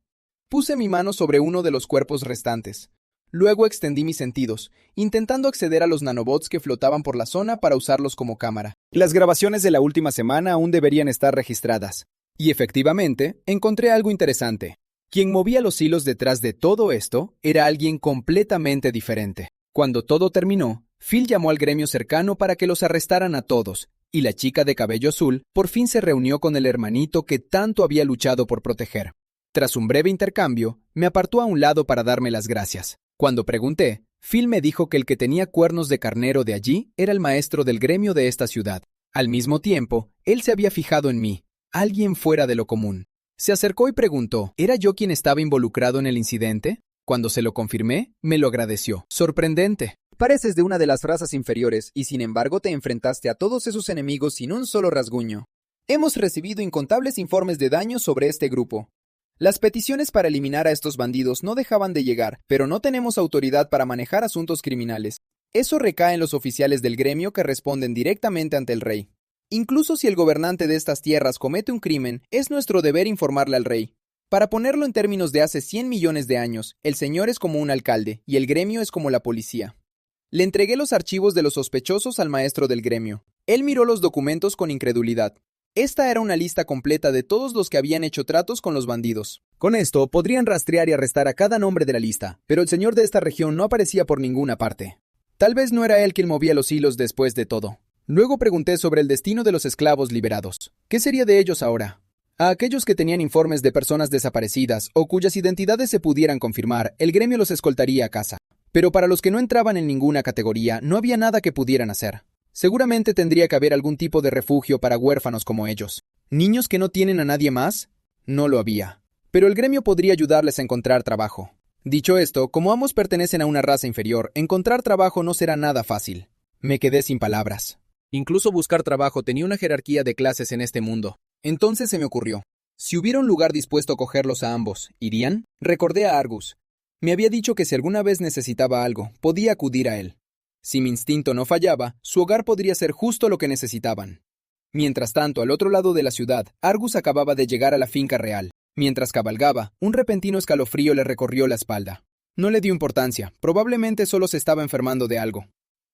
Puse mi mano sobre uno de los cuerpos restantes. Luego extendí mis sentidos, intentando acceder a los nanobots que flotaban por la zona para usarlos como cámara. Las grabaciones de la última semana aún deberían estar registradas. Y efectivamente, encontré algo interesante. Quien movía los hilos detrás de todo esto era alguien completamente diferente. Cuando todo terminó, Phil llamó al gremio cercano para que los arrestaran a todos, y la chica de cabello azul por fin se reunió con el hermanito que tanto había luchado por proteger. Tras un breve intercambio, me apartó a un lado para darme las gracias. Cuando pregunté, Phil me dijo que el que tenía cuernos de carnero de allí era el maestro del gremio de esta ciudad. Al mismo tiempo, él se había fijado en mí, alguien fuera de lo común. Se acercó y preguntó, ¿era yo quien estaba involucrado en el incidente? Cuando se lo confirmé, me lo agradeció. Sorprendente. Pareces de una de las razas inferiores y sin embargo te enfrentaste a todos esos enemigos sin un solo rasguño. Hemos recibido incontables informes de daño sobre este grupo. Las peticiones para eliminar a estos bandidos no dejaban de llegar, pero no tenemos autoridad para manejar asuntos criminales. Eso recae en los oficiales del gremio que responden directamente ante el rey. Incluso si el gobernante de estas tierras comete un crimen, es nuestro deber informarle al rey. Para ponerlo en términos de hace 100 millones de años, el señor es como un alcalde y el gremio es como la policía. Le entregué los archivos de los sospechosos al maestro del gremio. Él miró los documentos con incredulidad. Esta era una lista completa de todos los que habían hecho tratos con los bandidos. Con esto, podrían rastrear y arrestar a cada nombre de la lista, pero el señor de esta región no aparecía por ninguna parte. Tal vez no era él quien movía los hilos después de todo. Luego pregunté sobre el destino de los esclavos liberados. ¿Qué sería de ellos ahora? A aquellos que tenían informes de personas desaparecidas o cuyas identidades se pudieran confirmar, el gremio los escoltaría a casa. Pero para los que no entraban en ninguna categoría, no había nada que pudieran hacer. Seguramente tendría que haber algún tipo de refugio para huérfanos como ellos. ¿Niños que no tienen a nadie más? No lo había. Pero el gremio podría ayudarles a encontrar trabajo. Dicho esto, como ambos pertenecen a una raza inferior, encontrar trabajo no será nada fácil. Me quedé sin palabras. Incluso buscar trabajo tenía una jerarquía de clases en este mundo. Entonces se me ocurrió. Si hubiera un lugar dispuesto a cogerlos a ambos, ¿irían? Recordé a Argus. Me había dicho que si alguna vez necesitaba algo, podía acudir a él. Si mi instinto no fallaba, su hogar podría ser justo lo que necesitaban. Mientras tanto, al otro lado de la ciudad, Argus acababa de llegar a la finca real. Mientras cabalgaba, un repentino escalofrío le recorrió la espalda. No le dio importancia, probablemente solo se estaba enfermando de algo.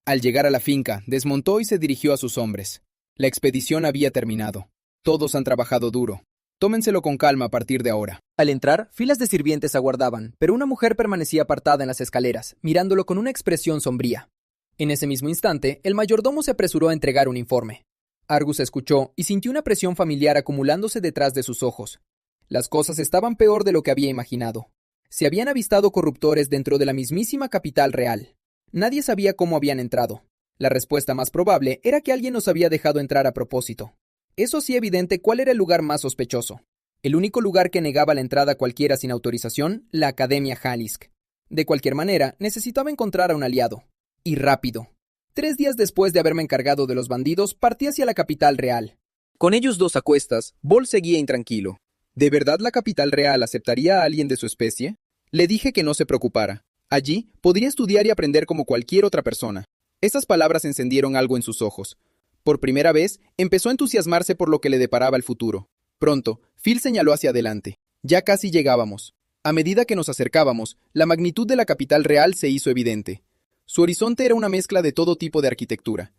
Al llegar a la finca, desmontó y se dirigió a sus hombres. La expedición había terminado. Todos han trabajado duro. Tómenselo con calma a partir de ahora. Al entrar, filas de sirvientes aguardaban, pero una mujer permanecía apartada en las escaleras, mirándolo con una expresión sombría. En ese mismo instante, el mayordomo se apresuró a entregar un informe. Argus escuchó y sintió una presión familiar acumulándose detrás de sus ojos. Las cosas estaban peor de lo que había imaginado. Se habían avistado corruptores dentro de la mismísima capital real. Nadie sabía cómo habían entrado. La respuesta más probable era que alguien los había dejado entrar a propósito. Eso hacía evidente cuál era el lugar más sospechoso. El único lugar que negaba la entrada a cualquiera sin autorización, la Academia Jalisk. De cualquier manera, necesitaba encontrar a un aliado. Y rápido. 3 días después de haberme encargado de los bandidos, partí hacia la capital real. Con ellos dos a cuestas, Bol seguía intranquilo. ¿De verdad la capital real aceptaría a alguien de su especie? Le dije que no se preocupara. Allí podría estudiar y aprender como cualquier otra persona. Esas palabras encendieron algo en sus ojos. Por primera vez, empezó a entusiasmarse por lo que le deparaba el futuro. Pronto, Phil señaló hacia adelante. Ya casi llegábamos. A medida que nos acercábamos, la magnitud de la capital real se hizo evidente. Su horizonte era una mezcla de todo tipo de arquitectura.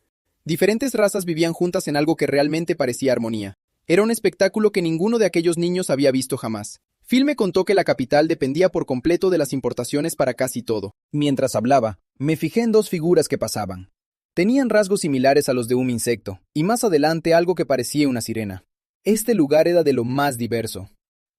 Diferentes razas vivían juntas en algo que realmente parecía armonía. Era un espectáculo que ninguno de aquellos niños había visto jamás. Phil me contó que la capital dependía por completo de las importaciones para casi todo. Mientras hablaba, me fijé en 2 figuras que pasaban. Tenían rasgos similares a los de un insecto, y más adelante algo que parecía una sirena. Este lugar era de lo más diverso.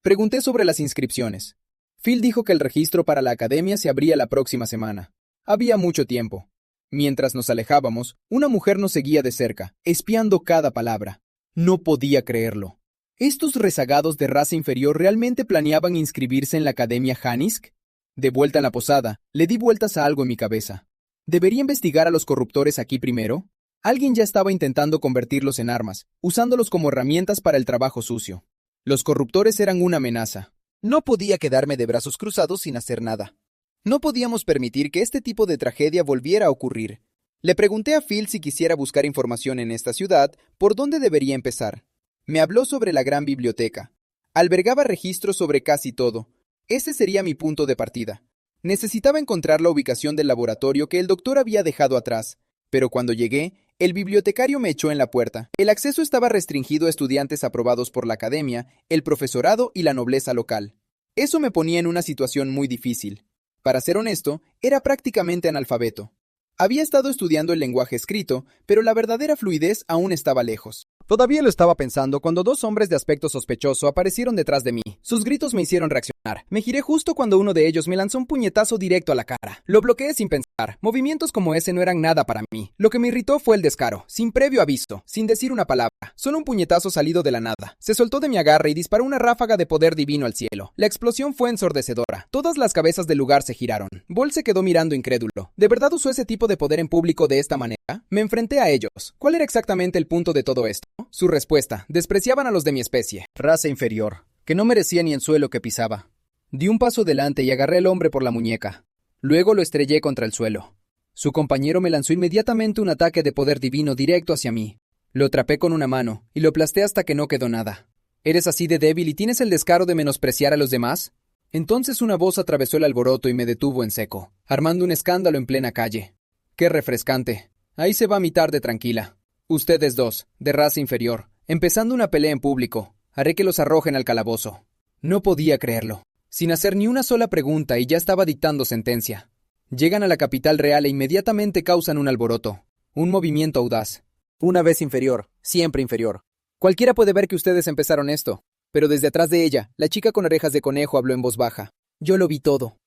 Pregunté sobre las inscripciones. Phil dijo que el registro para la academia se abría la próxima semana. Había mucho tiempo. Mientras nos alejábamos, una mujer nos seguía de cerca, espiando cada palabra. No podía creerlo. ¿Estos rezagados de raza inferior realmente planeaban inscribirse en la Academia Jalisk? De vuelta en la posada, le di vueltas a algo en mi cabeza. ¿Debería investigar a los corruptores aquí primero? Alguien ya estaba intentando convertirlos en armas, usándolos como herramientas para el trabajo sucio. Los corruptores eran una amenaza. No podía quedarme de brazos cruzados sin hacer nada. No podíamos permitir que este tipo de tragedia volviera a ocurrir. Le pregunté a Phil si quisiera buscar información en esta ciudad, por dónde debería empezar. Me habló sobre la gran biblioteca. Albergaba registros sobre casi todo. Ese sería mi punto de partida. Necesitaba encontrar la ubicación del laboratorio que el doctor había dejado atrás, pero cuando llegué, el bibliotecario me echó en la puerta. El acceso estaba restringido a estudiantes aprobados por la academia, el profesorado y la nobleza local. Eso me ponía en una situación muy difícil. Para ser honesto, era prácticamente analfabeto. Había estado estudiando el lenguaje escrito, pero la verdadera fluidez aún estaba lejos. Todavía lo estaba pensando cuando 2 hombres de aspecto sospechoso aparecieron detrás de mí. Sus gritos me hicieron reaccionar. Me giré justo cuando uno de ellos me lanzó un puñetazo directo a la cara. Lo bloqueé sin pensar. Movimientos como ese no eran nada para mí. Lo que me irritó fue el descaro, sin previo aviso, sin decir una palabra. Solo un puñetazo salido de la nada. Se soltó de mi agarre y disparó una ráfaga de poder divino al cielo. La explosión fue ensordecedora. Todas las cabezas del lugar se giraron. Bol se quedó mirando incrédulo. ¿De verdad usó ese tipo de poder en público de esta manera? Me enfrenté a ellos. ¿Cuál era exactamente el punto de todo esto? Su respuesta: despreciaban a los de mi especie. Raza inferior, que no merecía ni el suelo que pisaba. Di un paso adelante y agarré al hombre por la muñeca. Luego lo estrellé contra el suelo. Su compañero me lanzó inmediatamente un ataque de poder divino directo hacia mí. Lo atrapé con una mano y lo aplasté hasta que no quedó nada. ¿Eres así de débil y tienes el descaro de menospreciar a los demás? Entonces una voz atravesó el alboroto y me detuvo en seco, armando un escándalo en plena calle. ¡Qué refrescante! Ahí se va mi tarde tranquila. Ustedes 2, de raza inferior, empezando una pelea en público. Haré que los arrojen al calabozo. No podía creerlo. Sin hacer ni una sola pregunta y ya estaba dictando sentencia. Llegan a la capital real e inmediatamente causan un alboroto. Un movimiento audaz. Una vez inferior, siempre inferior. Cualquiera puede ver que ustedes empezaron esto. Pero desde atrás de ella, la chica con orejas de conejo habló en voz baja. Yo lo vi todo.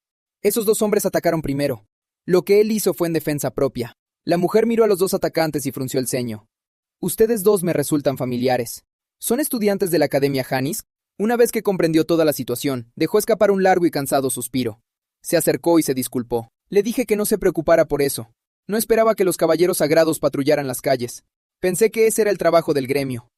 Esos 2 hombres atacaron primero. Lo que él hizo fue en defensa propia. La mujer miró a los 2 atacantes y frunció el ceño. Ustedes 2 me resultan familiares. ¿Son estudiantes de la Academia Jalisk? Una vez que comprendió toda la situación, dejó escapar un largo y cansado suspiro. Se acercó y se disculpó. Le dije que no se preocupara por eso. No esperaba que los caballeros sagrados patrullaran las calles. Pensé que ese era el trabajo del gremio.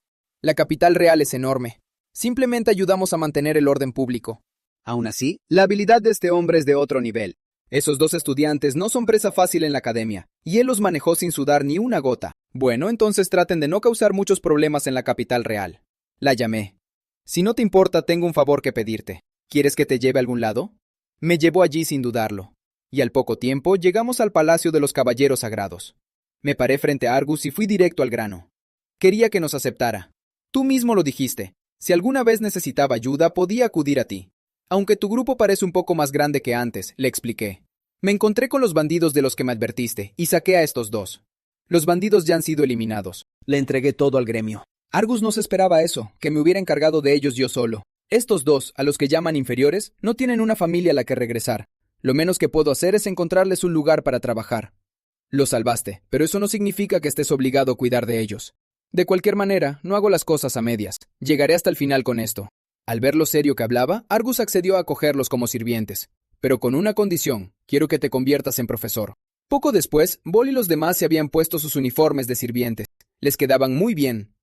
La capital real es enorme. Simplemente ayudamos a mantener el orden público. Aún así, la habilidad de este hombre es de otro nivel. Esos 2 estudiantes no son presa fácil en la academia, y él los manejó sin sudar ni una gota. Bueno, entonces traten de no causar muchos problemas en la capital real. La llamé. Si no te importa, tengo un favor que pedirte. ¿Quieres que te lleve a algún lado? Me llevó allí sin dudarlo. Y al poco tiempo llegamos al Palacio de los Caballeros Sagrados. Me paré frente a Argus y fui directo al grano. Quería que nos aceptara. Tú mismo lo dijiste. Si alguna vez necesitaba ayuda, podía acudir a ti. Aunque tu grupo parece un poco más grande que antes, le expliqué. Me encontré con los bandidos de los que me advertiste y saqué a estos 2. Los bandidos ya han sido eliminados. Le entregué todo al gremio. Argus no se esperaba eso, que me hubiera encargado de ellos yo solo. Estos 2, a los que llaman inferiores, no tienen una familia a la que regresar. Lo menos que puedo hacer es encontrarles un lugar para trabajar. Los salvaste, pero eso no significa que estés obligado a cuidar de ellos. De cualquier manera, no hago las cosas a medias. Llegaré hasta el final con esto. Al ver lo serio que hablaba, Argus accedió a acogerlos como sirvientes. Pero con una condición, quiero que te conviertas en profesor. Poco después, Bol y los demás se habían puesto sus uniformes de sirvientes. Les quedaban muy bien.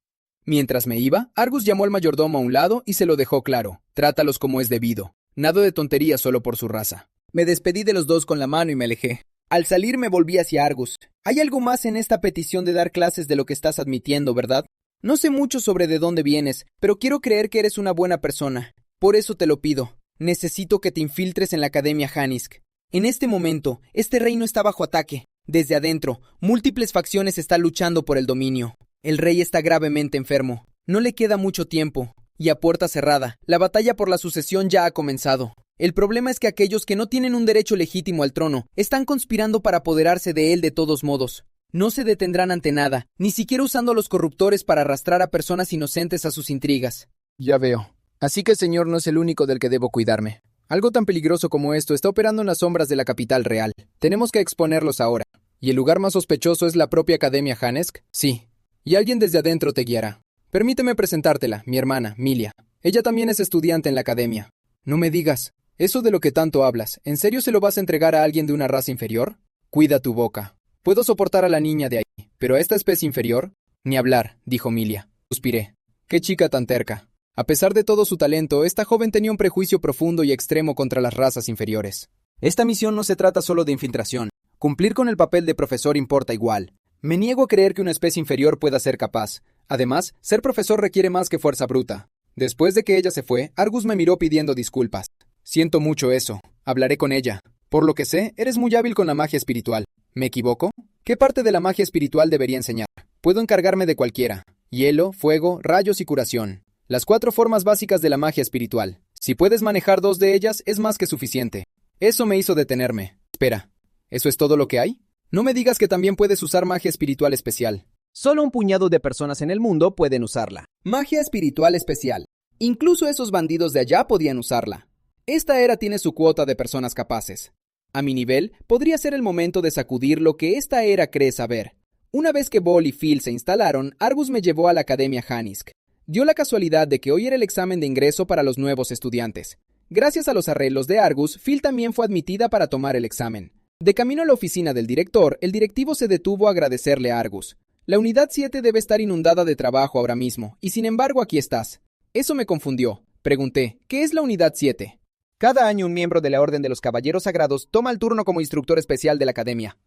Mientras me iba, Argus llamó al mayordomo a un lado y se lo dejó claro. Trátalos como es debido. Nada de tonterías solo por su raza. Me despedí de los dos con la mano y me alejé. Al salir me volví hacia Argus. Hay algo más en esta petición de dar clases de lo que estás admitiendo, ¿verdad? No sé mucho sobre de dónde vienes, pero quiero creer que eres una buena persona. Por eso te lo pido. Necesito que te infiltres en la Academia Hannisk. En este momento, este reino está bajo ataque. Desde adentro, múltiples facciones están luchando por el dominio. El rey está gravemente enfermo. No le queda mucho tiempo. Y a puerta cerrada, la batalla por la sucesión ya ha comenzado. El problema es que aquellos que no tienen un derecho legítimo al trono están conspirando para apoderarse de él de todos modos. No se detendrán ante nada, ni siquiera usando a los corruptores para arrastrar a personas inocentes a sus intrigas. Ya veo. Así que el señor no es el único del que debo cuidarme. Algo tan peligroso como esto está operando en las sombras de la capital real. Tenemos que exponerlos ahora. ¿Y el lugar más sospechoso es la propia Academia Hannisk? Sí. Y alguien desde adentro te guiará. Permíteme presentártela, mi hermana, Milia. Ella también es estudiante en la academia. No me digas. Eso de lo que tanto hablas, ¿en serio se lo vas a entregar a alguien de una raza inferior? Cuida tu boca. Puedo soportar a la niña de ahí, pero a esta especie inferior, ni hablar, dijo Milia. Suspiré. Qué chica tan terca. A pesar de todo su talento, esta joven tenía un prejuicio profundo y extremo contra las razas inferiores. Esta misión no se trata solo de infiltración. Cumplir con el papel de profesor importa igual. Me niego a creer que una especie inferior pueda ser capaz. Además, ser profesor requiere más que fuerza bruta. Después de que ella se fue, Argus me miró pidiendo disculpas. Siento mucho eso. Hablaré con ella. Por lo que sé, eres muy hábil con la magia espiritual. ¿Me equivoco? ¿Qué parte de la magia espiritual debería enseñar? Puedo encargarme de cualquiera. Hielo, fuego, rayos y curación. Las 4 formas básicas de la magia espiritual. Si puedes manejar 2 de ellas, es más que suficiente. Eso me hizo detenerme. Espera, ¿eso es todo lo que hay? No me digas que también puedes usar magia espiritual especial. Solo un puñado de personas en el mundo pueden usarla. Magia espiritual especial. Incluso esos bandidos de allá podían usarla. Esta era tiene su cuota de personas capaces. A mi nivel, podría ser el momento de sacudir lo que esta era cree saber. Una vez que Bol y Phil se instalaron, Argus me llevó a la Academia Hannisk. Dio la casualidad de que hoy era el examen de ingreso para los nuevos estudiantes. Gracias a los arreglos de Argus, Phil también fue admitida para tomar el examen. De camino a la oficina del director, el directivo se detuvo a agradecerle a Argus. La unidad 7 debe estar inundada de trabajo ahora mismo, y sin embargo aquí estás. Eso me confundió. Pregunté, ¿qué es la unidad 7? Cada año un miembro de la Orden de los Caballeros Sagrados toma el turno como instructor especial de la academia.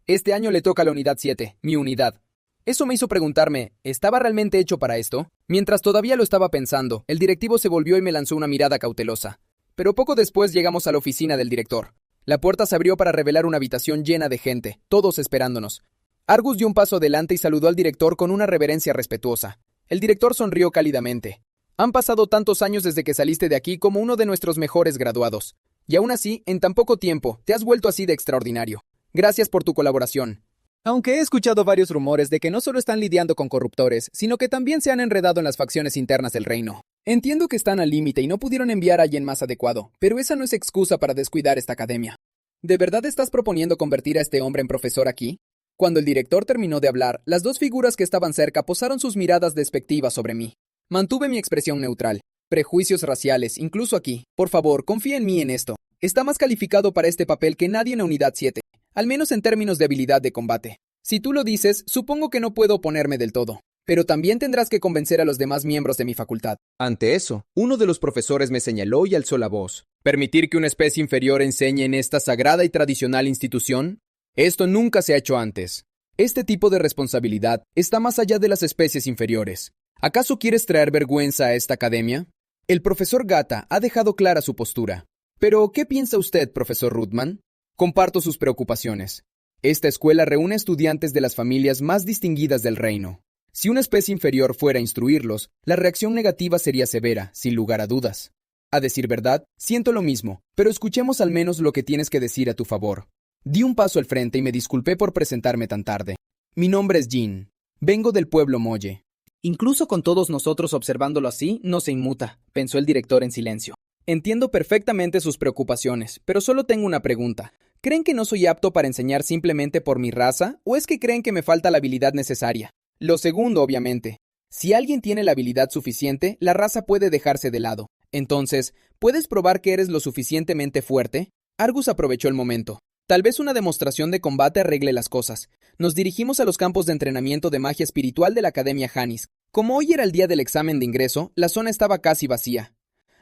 Este año le toca a la unidad 7, mi unidad. Eso me hizo preguntarme, ¿estaba realmente hecho para esto? Mientras todavía lo estaba pensando, el directivo se volvió y me lanzó una mirada cautelosa. Pero poco después llegamos a la oficina del director. La puerta se abrió para revelar una habitación llena de gente, todos esperándonos. Argus dio un paso adelante y saludó al director con una reverencia respetuosa. El director sonrió cálidamente. Han pasado tantos años desde que saliste de aquí como uno de nuestros mejores graduados. Y aún así, en tan poco tiempo, te has vuelto así de extraordinario. Gracias por tu colaboración. Aunque he escuchado varios rumores de que no solo están lidiando con corruptores, sino que también se han enredado en las facciones internas del reino. Entiendo que están al límite y no pudieron enviar a alguien más adecuado, pero esa no es excusa para descuidar esta academia. ¿De verdad estás proponiendo convertir a este hombre en profesor aquí? Cuando el director terminó de hablar, las 2 figuras que estaban cerca posaron sus miradas despectivas sobre mí. Mantuve mi expresión neutral. Prejuicios raciales, incluso aquí. Por favor, confía en mí en esto. Está más calificado para este papel que nadie en la unidad 7, al menos en términos de habilidad de combate. Si tú lo dices, supongo que no puedo oponerme del todo. Pero también tendrás que convencer a los demás miembros de mi facultad. Ante eso, uno de los profesores me señaló y alzó la voz. ¿Permitir que una especie inferior enseñe en esta sagrada y tradicional institución? Esto nunca se ha hecho antes. Este tipo de responsabilidad está más allá de las especies inferiores. ¿Acaso quieres traer vergüenza a esta academia? El profesor Gata ha dejado clara su postura. Pero, ¿qué piensa usted, profesor Rudman? Comparto sus preocupaciones. Esta escuela reúne estudiantes de las familias más distinguidas del reino. Si una especie inferior fuera a instruirlos, la reacción negativa sería severa, sin lugar a dudas. A decir verdad, siento lo mismo, pero escuchemos al menos lo que tienes que decir a tu favor. Di un paso al frente y me disculpé por presentarme tan tarde. Mi nombre es Jin. Vengo del pueblo Molle. Incluso con todos nosotros observándolo así, no se inmuta, pensó el director en silencio. Entiendo perfectamente sus preocupaciones, pero solo tengo una pregunta. ¿Creen que no soy apto para enseñar simplemente por mi raza, o es que creen que me falta la habilidad necesaria? Lo segundo, obviamente. Si alguien tiene la habilidad suficiente, la raza puede dejarse de lado. Entonces, ¿puedes probar que eres lo suficientemente fuerte? Argus aprovechó el momento. Tal vez una demostración de combate arregle las cosas. Nos dirigimos a los campos de entrenamiento de magia espiritual de la Academia Janis. Como hoy era el día del examen de ingreso, la zona estaba casi vacía.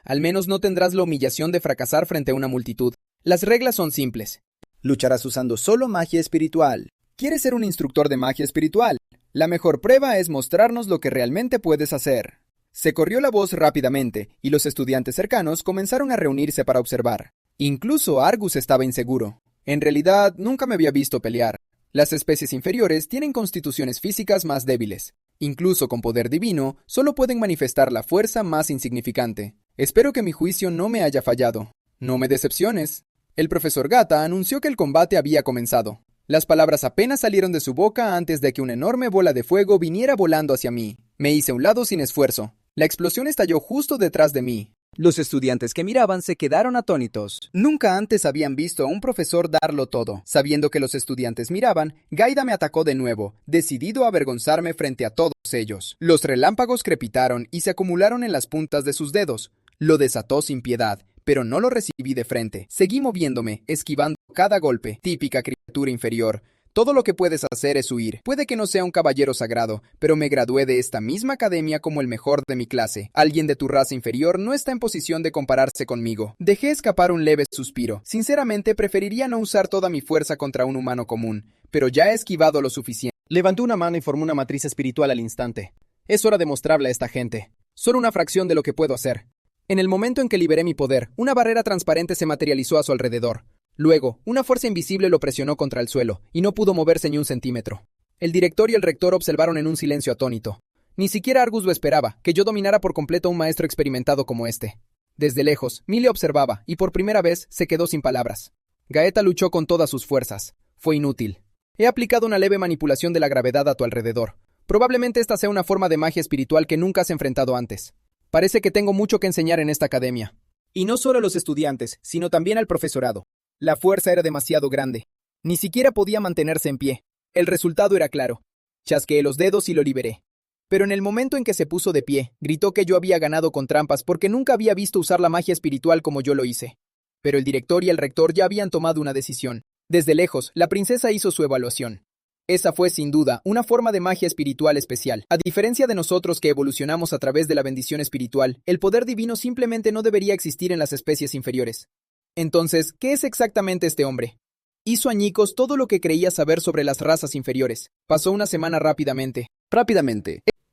Al menos no tendrás la humillación de fracasar frente a una multitud. Las reglas son simples. Lucharás usando solo magia espiritual. ¿Quieres ser un instructor de magia espiritual? La mejor prueba es mostrarnos lo que realmente puedes hacer. Se corrió la voz rápidamente, y los estudiantes cercanos comenzaron a reunirse para observar. Incluso Argus estaba inseguro. En realidad, nunca me había visto pelear. Las especies inferiores tienen constituciones físicas más débiles. Incluso con poder divino, solo pueden manifestar la fuerza más insignificante. Espero que mi juicio no me haya fallado. No me decepciones. El profesor Gata anunció que el combate había comenzado. Las palabras apenas salieron de su boca antes de que una enorme bola de fuego viniera volando hacia mí. Me hice a un lado sin esfuerzo. La explosión estalló justo detrás de mí. Los estudiantes que miraban se quedaron atónitos. Nunca antes habían visto a un profesor darlo todo. Sabiendo que los estudiantes miraban, Gaida me atacó de nuevo, decidido a avergonzarme frente a todos ellos. Los relámpagos crepitaron y se acumularon en las puntas de sus dedos. Lo desató sin piedad, pero no lo recibí de frente. Seguí moviéndome, esquivando cada golpe. Típica criatura inferior. Todo lo que puedes hacer es huir. Puede que no sea un caballero sagrado, pero me gradué de esta misma academia como el mejor de mi clase. Alguien de tu raza inferior no está en posición de compararse conmigo. Dejé escapar un leve suspiro. Sinceramente, preferiría no usar toda mi fuerza contra un humano común, pero ya he esquivado lo suficiente. Levantó una mano y formó una matriz espiritual al instante. Es hora de mostrarle a esta gente. Solo una fracción de lo que puedo hacer. En el momento en que liberé mi poder, una barrera transparente se materializó a su alrededor. Luego, una fuerza invisible lo presionó contra el suelo, y no pudo moverse ni un centímetro. El director y el rector observaron en un silencio atónito. Ni siquiera Argus lo esperaba, que yo dominara por completo a un maestro experimentado como este. Desde lejos, Mille observaba, y por primera vez se quedó sin palabras. Gaeta luchó con todas sus fuerzas. Fue inútil. He aplicado una leve manipulación de la gravedad a tu alrededor. Probablemente esta sea una forma de magia espiritual que nunca has enfrentado antes. Parece que tengo mucho que enseñar en esta academia. Y no solo a los estudiantes, sino también al profesorado. La fuerza era demasiado grande. Ni siquiera podía mantenerse en pie. El resultado era claro. Chasqueé los dedos y lo liberé. Pero en el momento en que se puso de pie, gritó que yo había ganado con trampas porque nunca había visto usar la magia espiritual como yo lo hice. Pero el director y el rector ya habían tomado una decisión. Desde lejos, la princesa hizo su evaluación. Esa fue, sin duda, una forma de magia espiritual especial. A diferencia de nosotros que evolucionamos a través de la bendición espiritual, el poder divino simplemente no debería existir en las especies inferiores. Entonces, ¿qué es exactamente este hombre? Hizo añicos todo lo que creía saber sobre las razas inferiores. Pasó una semana rápidamente.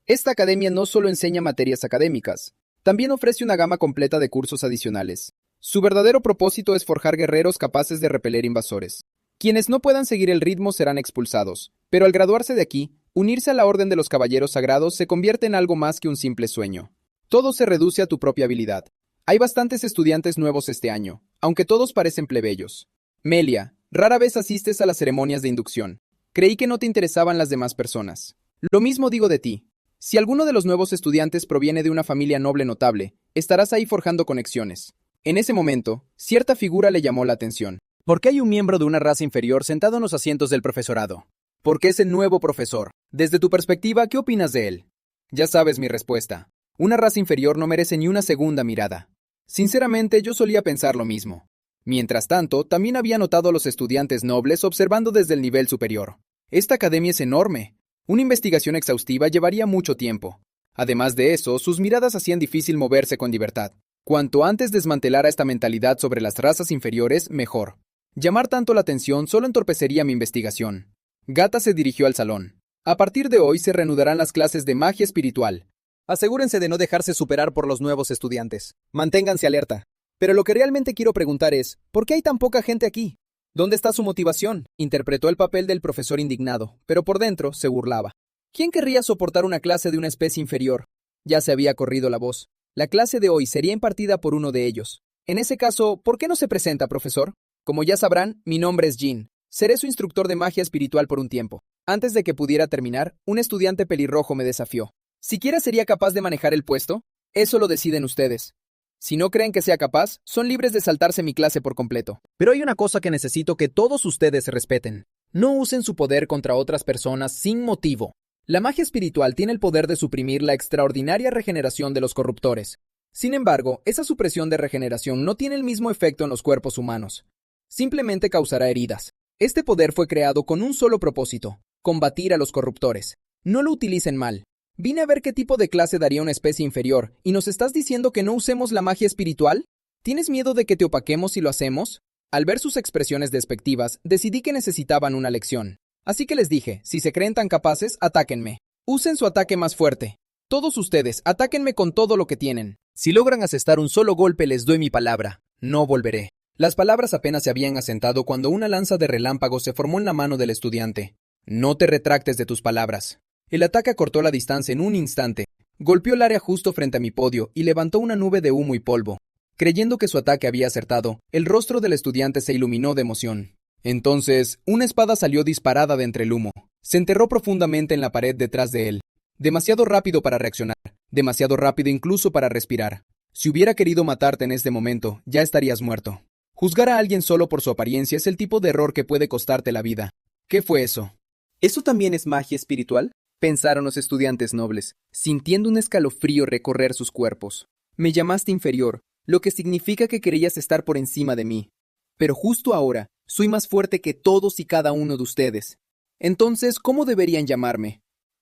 Esta academia no solo enseña materias académicas, también ofrece una gama completa de cursos adicionales. Su verdadero propósito es forjar guerreros capaces de repeler invasores. Quienes no puedan seguir el ritmo serán expulsados, pero al graduarse de aquí, unirse a la Orden de los Caballeros Sagrados se convierte en algo más que un simple sueño. Todo se reduce a tu propia habilidad. Hay bastantes estudiantes nuevos este año, aunque todos parecen plebeyos. Melia, rara vez asistes a las ceremonias de inducción. Creí que no te interesaban las demás personas. Lo mismo digo de ti. Si alguno de los nuevos estudiantes proviene de una familia noble notable, estarás ahí forjando conexiones. En ese momento, cierta figura le llamó la atención. ¿Por qué hay un miembro de una raza inferior sentado en los asientos del profesorado? Porque es el nuevo profesor. Desde tu perspectiva, ¿qué opinas de él? Ya sabes mi respuesta. Una raza inferior no merece ni una segunda mirada. Sinceramente, yo solía pensar lo mismo. Mientras tanto, también había notado a los estudiantes nobles observando desde el nivel superior. Esta academia es enorme. Una investigación exhaustiva llevaría mucho tiempo. Además de eso, sus miradas hacían difícil moverse con libertad. Cuanto antes desmantelara esta mentalidad sobre las razas inferiores, mejor. Llamar tanto la atención solo entorpecería mi investigación. Gata se dirigió al salón. A partir de hoy se reanudarán las clases de magia espiritual. Asegúrense de no dejarse superar por los nuevos estudiantes. Manténganse alerta. Pero lo que realmente quiero preguntar es, ¿por qué hay tan poca gente aquí? ¿Dónde está su motivación? Interpretó el papel del profesor indignado, pero por dentro se burlaba. ¿Quién querría soportar una clase de una especie inferior? Ya se había corrido la voz. La clase de hoy sería impartida por uno de ellos. En ese caso, ¿por qué no se presenta, profesor? Como ya sabrán, mi nombre es Jin. Seré su instructor de magia espiritual por un tiempo. Antes de que pudiera terminar, un estudiante pelirrojo me desafió. ¿Siquiera sería capaz de manejar el puesto? Eso lo deciden ustedes. Si no creen que sea capaz, son libres de saltarse mi clase por completo. Pero hay una cosa que necesito que todos ustedes respeten. No usen su poder contra otras personas sin motivo. La magia espiritual tiene el poder de suprimir la extraordinaria regeneración de los corruptores. Sin embargo, esa supresión de regeneración no tiene el mismo efecto en los cuerpos humanos. Simplemente causará heridas. Este poder fue creado con un solo propósito: combatir a los corruptores. No lo utilicen mal. Vine a ver qué tipo de clase daría una especie inferior, ¿y nos estás diciendo que no usemos la magia espiritual? ¿Tienes miedo de que te opaquemos si lo hacemos? Al ver sus expresiones despectivas, decidí que necesitaban una lección. Así que les dije, si se creen tan capaces, atáquenme. Usen su ataque más fuerte. Todos ustedes, atáquenme con todo lo que tienen. Si logran asestar un solo golpe, les doy mi palabra. No volveré. Las palabras apenas se habían asentado cuando una lanza de relámpagos se formó en la mano del estudiante. No te retractes de tus palabras. El ataque acortó la distancia en un instante. Golpeó el área justo frente a mi podio y levantó una nube de humo y polvo. Creyendo que su ataque había acertado, el rostro del estudiante se iluminó de emoción. Entonces, una espada salió disparada de entre el humo. Se enterró profundamente en la pared detrás de él. Demasiado rápido para reaccionar, demasiado rápido incluso para respirar. Si hubiera querido matarte en este momento, ya estarías muerto. Juzgar a alguien solo por su apariencia es el tipo de error que puede costarte la vida. ¿Qué fue eso? ¿Eso también es magia espiritual?, pensaron los estudiantes nobles, sintiendo un escalofrío recorrer sus cuerpos. Me llamaste inferior, lo que significa que querías estar por encima de mí. Pero justo ahora, soy más fuerte que todos y cada uno de ustedes. Entonces, ¿cómo deberían llamarme?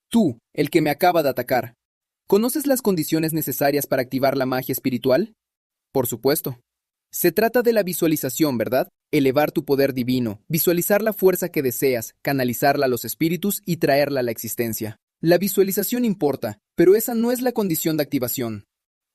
Tú, el que me acaba de atacar. ¿Conoces las condiciones necesarias para activar la magia espiritual? Por supuesto. Se trata de la visualización, ¿verdad? Elevar tu poder divino, visualizar la fuerza que deseas, canalizarla a los espíritus y traerla a la existencia. La visualización importa, pero esa no es la condición de activación.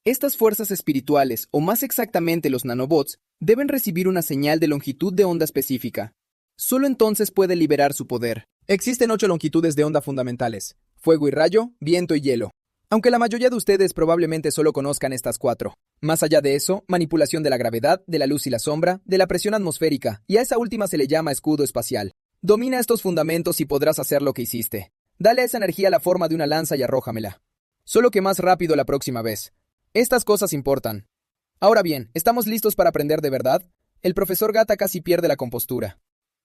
Estas fuerzas espirituales, o más exactamente los nanobots, deben recibir una señal de longitud de onda específica. Solo entonces puede liberar su poder. Existen 8 longitudes de onda fundamentales: fuego y rayo, viento y hielo. Aunque la mayoría de ustedes probablemente solo conozcan estas 4. Más allá de eso, manipulación de la gravedad, de la luz y la sombra, de la presión atmosférica, y a esa última se le llama escudo espacial. Domina estos fundamentos y podrás hacer lo que hiciste. Dale a esa energía la forma de una lanza y arrójamela. Solo que más rápido la próxima vez. Estas cosas importan. Ahora bien, ¿estamos listos para aprender de verdad? El profesor Gata casi pierde la compostura.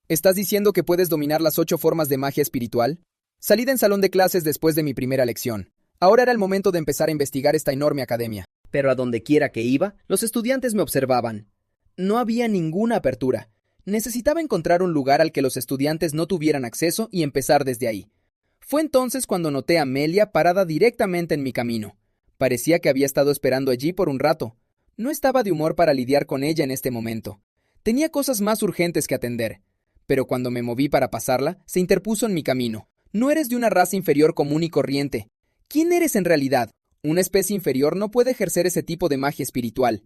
¿Estás diciendo que puedes dominar las 8 formas de magia espiritual? Salí del salón de clases después de mi primera lección. Ahora era el momento de empezar a investigar esta enorme academia. Pero a donde quiera que iba, los estudiantes me observaban. No había ninguna apertura. Necesitaba encontrar un lugar al que los estudiantes no tuvieran acceso y empezar desde ahí. Fue entonces cuando noté a Amelia parada directamente en mi camino. Parecía que había estado esperando allí por un rato. No estaba de humor para lidiar con ella en este momento. Tenía cosas más urgentes que atender. Pero cuando me moví para pasarla, se interpuso en mi camino. No eres de una raza inferior común y corriente. ¿Quién eres en realidad? Una especie inferior no puede ejercer ese tipo de magia espiritual.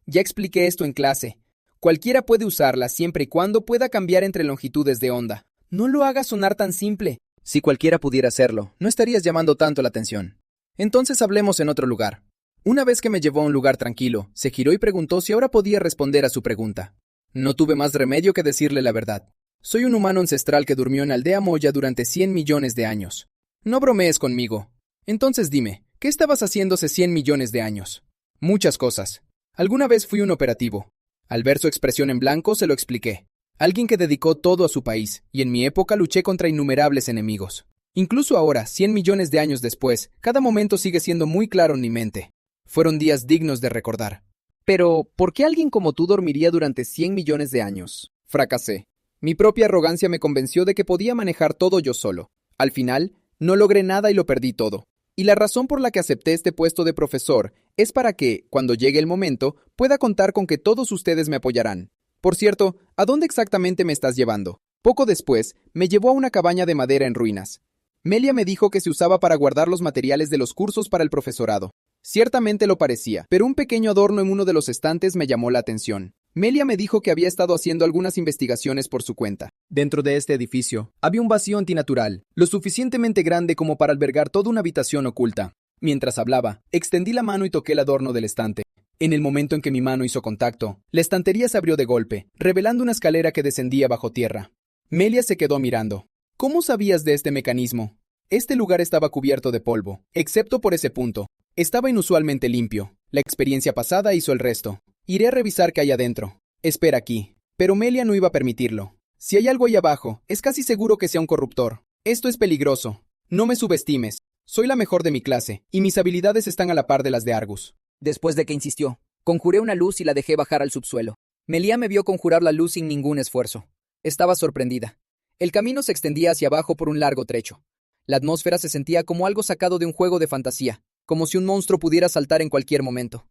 Ya expliqué esto en clase. Cualquiera puede usarla siempre y cuando pueda cambiar entre longitudes de onda. No lo hagas sonar tan simple. Si cualquiera pudiera hacerlo, no estarías llamando tanto la atención. Entonces hablemos en otro lugar. Una vez que me llevó a un lugar tranquilo, se giró y preguntó si ahora podía responder a su pregunta. No tuve más remedio que decirle la verdad. Soy un humano ancestral que durmió en Aldea Moya durante 100 millones de años. No bromees conmigo. Entonces dime, ¿qué estabas haciendo hace 100 millones de años? Muchas cosas. Alguna vez fui un operativo. Al ver su expresión en blanco, se lo expliqué. Alguien que dedicó todo a su país, y en mi época luché contra innumerables enemigos. Incluso ahora, 100 millones de años después, cada momento sigue siendo muy claro en mi mente. Fueron días dignos de recordar. Pero, ¿por qué alguien como tú dormiría durante 100 millones de años? Fracasé. Mi propia arrogancia me convenció de que podía manejar todo yo solo. Al final, no logré nada y lo perdí todo. Y la razón por la que acepté este puesto de profesor es para que, cuando llegue el momento, pueda contar con que todos ustedes me apoyarán. Por cierto, ¿a dónde exactamente me estás llevando? Poco después, me llevó a una cabaña de madera en ruinas. Melia me dijo que se usaba para guardar los materiales de los cursos para el profesorado. Ciertamente lo parecía, pero un pequeño adorno en uno de los estantes me llamó la atención. Melia me dijo que había estado haciendo algunas investigaciones por su cuenta. Dentro de este edificio, había un vacío antinatural, lo suficientemente grande como para albergar toda una habitación oculta. Mientras hablaba, extendí la mano y toqué el adorno del estante. En el momento en que mi mano hizo contacto, la estantería se abrió de golpe, revelando una escalera que descendía bajo tierra. Melia se quedó mirando. ¿Cómo sabías de este mecanismo? Este lugar estaba cubierto de polvo, excepto por ese punto. Estaba inusualmente limpio. La experiencia pasada hizo el resto. Iré a revisar qué hay adentro. Espera aquí. Pero Melia no iba a permitirlo. Si hay algo ahí abajo, es casi seguro que sea un corruptor. Esto es peligroso. No me subestimes. Soy la mejor de mi clase, y mis habilidades están a la par de las de Argus. Después de que insistió, conjuré una luz y la dejé bajar al subsuelo. Melia me vio conjurar la luz sin ningún esfuerzo. Estaba sorprendida. El camino se extendía hacia abajo por un largo trecho. La atmósfera se sentía como algo sacado de un juego de fantasía, como si un monstruo pudiera saltar en cualquier momento.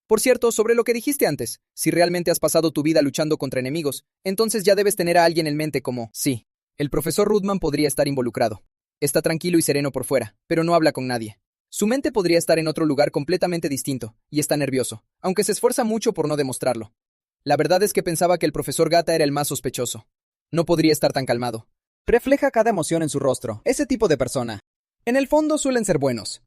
Por cierto, sobre lo que dijiste antes, si realmente has pasado tu vida luchando contra enemigos, entonces ya debes tener a alguien en mente como, sí, el profesor Rudman podría estar involucrado. Está tranquilo y sereno por fuera, pero no habla con nadie. Su mente podría estar en otro lugar completamente distinto, y está nervioso, aunque se esfuerza mucho por no demostrarlo. La verdad es que pensaba que el profesor Gata era el más sospechoso. No podría estar tan calmado. Refleja cada emoción en su rostro, ese tipo de persona. En el fondo suelen ser buenos.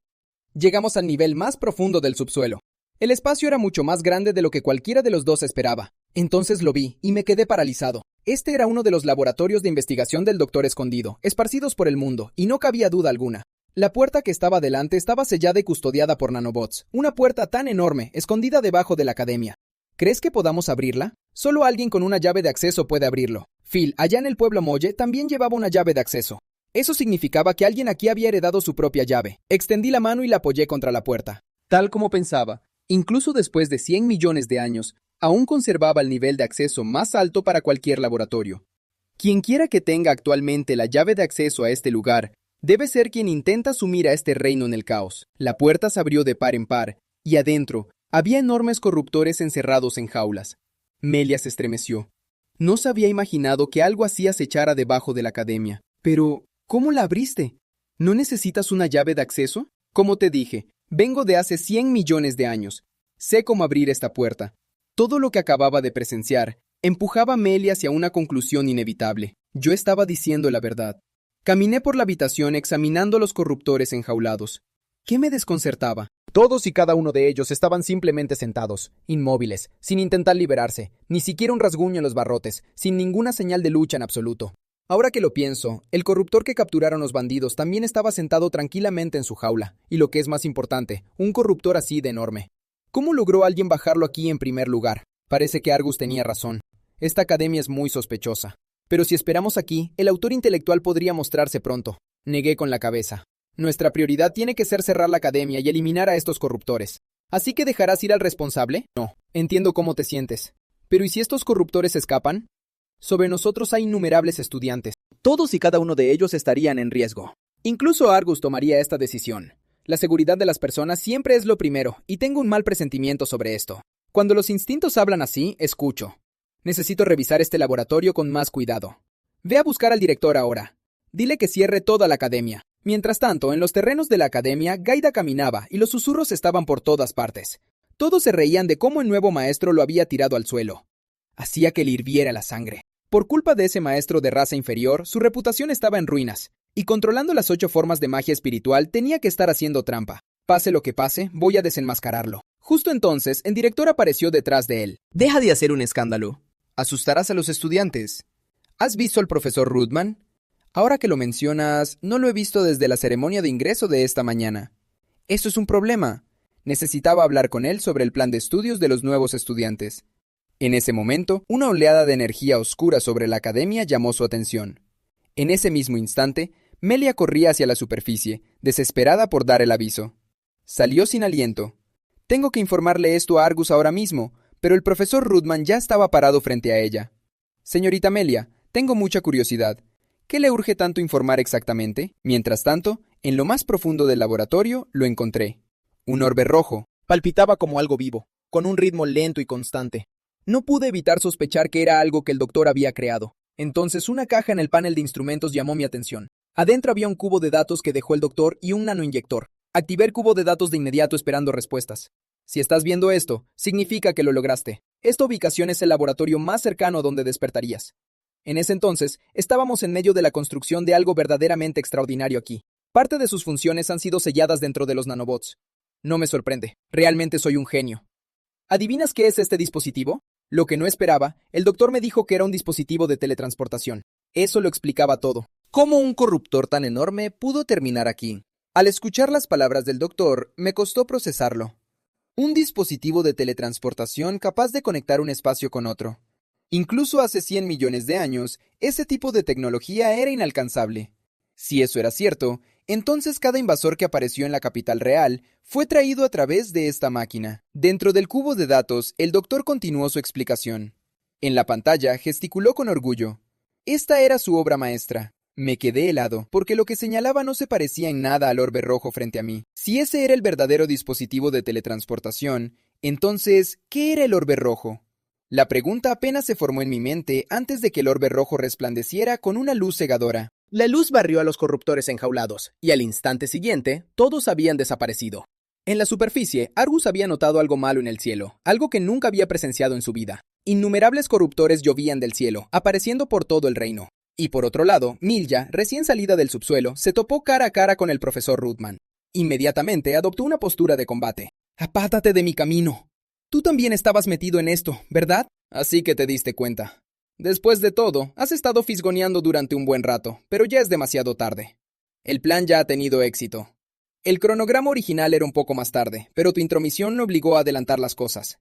Llegamos al nivel más profundo del subsuelo. El espacio era mucho más grande de lo que cualquiera de los dos esperaba. Entonces lo vi, y me quedé paralizado. Este era uno de los laboratorios de investigación del Doctor Escondido, esparcidos por el mundo, y no cabía duda alguna. La puerta que estaba delante estaba sellada y custodiada por nanobots. Una puerta tan enorme, escondida debajo de la academia. ¿Crees que podamos abrirla? Solo alguien con una llave de acceso puede abrirlo. Phil, allá en el pueblo Molle, también llevaba una llave de acceso. Eso significaba que alguien aquí había heredado su propia llave. Extendí la mano y la apoyé contra la puerta. Tal como pensaba, incluso después de 100 millones de años, aún conservaba el nivel de acceso más alto para cualquier laboratorio. Quienquiera que tenga actualmente la llave de acceso a este lugar, debe ser quien intenta sumir a este reino en el caos. La puerta se abrió de par en par, y adentro había enormes corruptores encerrados en jaulas. Melia se estremeció. No se había imaginado que algo así acechara debajo de la academia. Pero, ¿cómo la abriste? ¿No necesitas una llave de acceso? Como te dije, vengo de hace 100 millones de años. Sé cómo abrir esta puerta. Todo lo que acababa de presenciar empujaba a Melia hacia una conclusión inevitable. Yo estaba diciendo la verdad. Caminé por la habitación examinando a los corruptores enjaulados. ¿Qué me desconcertaba? Todos y cada uno de ellos estaban simplemente sentados, inmóviles, sin intentar liberarse, ni siquiera un rasguño en los barrotes, sin ninguna señal de lucha en absoluto. Ahora que lo pienso, el corruptor que capturaron los bandidos también estaba sentado tranquilamente en su jaula, y lo que es más importante, un corruptor así de enorme. ¿Cómo logró alguien bajarlo aquí en primer lugar? Parece que Argus tenía razón. Esta academia es muy sospechosa. Pero si esperamos aquí, el autor intelectual podría mostrarse pronto. Negué con la cabeza. Nuestra prioridad tiene que ser cerrar la academia y eliminar a estos corruptores. ¿Así que dejarás ir al responsable? No. Entiendo cómo te sientes. Pero ¿y si estos corruptores escapan? Sobre nosotros hay innumerables estudiantes. Todos y cada uno de ellos estarían en riesgo. Incluso Argus tomaría esta decisión. La seguridad de las personas siempre es lo primero, y tengo un mal presentimiento sobre esto. Cuando los instintos hablan así, escucho. Necesito revisar este laboratorio con más cuidado. Ve a buscar al director ahora. Dile que cierre toda la academia. Mientras tanto, en los terrenos de la academia, Gaida caminaba y los susurros estaban por todas partes. Todos se reían de cómo el nuevo maestro lo había tirado al suelo. Hacía que le hirviera la sangre. Por culpa de ese maestro de raza inferior, su reputación estaba en ruinas, y controlando las 8 formas de magia espiritual tenía que estar haciendo trampa. Pase lo que pase, voy a desenmascararlo. Justo entonces, el director apareció detrás de él. Deja de hacer un escándalo. Asustarás a los estudiantes. ¿Has visto al profesor Rudman? Ahora que lo mencionas, no lo he visto desde la ceremonia de ingreso de esta mañana. Eso es un problema. Necesitaba hablar con él sobre el plan de estudios de los nuevos estudiantes. En ese momento, una oleada de energía oscura sobre la academia llamó su atención. En ese mismo instante, Melia corría hacia la superficie, desesperada por dar el aviso. Salió sin aliento. Tengo que informarle esto a Argus ahora mismo, pero el profesor Rudman ya estaba parado frente a ella. Señorita Melia, tengo mucha curiosidad. ¿Qué le urge tanto informar exactamente? Mientras tanto, en lo más profundo del laboratorio, lo encontré. Un orbe rojo. Palpitaba como algo vivo, con un ritmo lento y constante. No pude evitar sospechar que era algo que el doctor había creado. Entonces una caja en el panel de instrumentos llamó mi atención. Adentro había un cubo de datos que dejó el doctor y un nanoinyector. Activé el cubo de datos de inmediato esperando respuestas. Si estás viendo esto, significa que lo lograste. Esta ubicación es el laboratorio más cercano a donde despertarías. En ese entonces, estábamos en medio de la construcción de algo verdaderamente extraordinario aquí. Parte de sus funciones han sido selladas dentro de los nanobots. No me sorprende. Realmente soy un genio. ¿Adivinas qué es este dispositivo? Lo que no esperaba, el doctor me dijo que era un dispositivo de teletransportación. Eso lo explicaba todo. ¿Cómo un corruptor tan enorme pudo terminar aquí? Al escuchar las palabras del doctor, me costó procesarlo. Un dispositivo de teletransportación capaz de conectar un espacio con otro. Incluso hace 100 millones de años, ese tipo de tecnología era inalcanzable. Si eso era cierto, Entonces cada invasor que apareció en la capital real fue traído a través de esta máquina. Dentro del cubo de datos, el doctor continuó su explicación. En la pantalla gesticuló con orgullo. Esta era su obra maestra. Me quedé helado, porque lo que señalaba no se parecía en nada al orbe rojo frente a mí. Si ese era el verdadero dispositivo de teletransportación, entonces, ¿qué era el orbe rojo? La pregunta apenas se formó en mi mente antes de que el orbe rojo resplandeciera con una luz cegadora. La luz barrió a los corruptores enjaulados, y al instante siguiente, todos habían desaparecido. En la superficie, Argus había notado algo malo en el cielo, algo que nunca había presenciado en su vida. Innumerables corruptores llovían del cielo, apareciendo por todo el reino. Y por otro lado, Milja, recién salida del subsuelo, se topó cara a cara con el profesor Rudman. Inmediatamente adoptó una postura de combate. «Apártate de mi camino. Tú también estabas metido en esto, ¿verdad? Así que te diste cuenta. Después de todo, has estado fisgoneando durante un buen rato, pero ya es demasiado tarde. El plan ya ha tenido éxito. El cronograma original era un poco más tarde, pero tu intromisión me obligó a adelantar las cosas.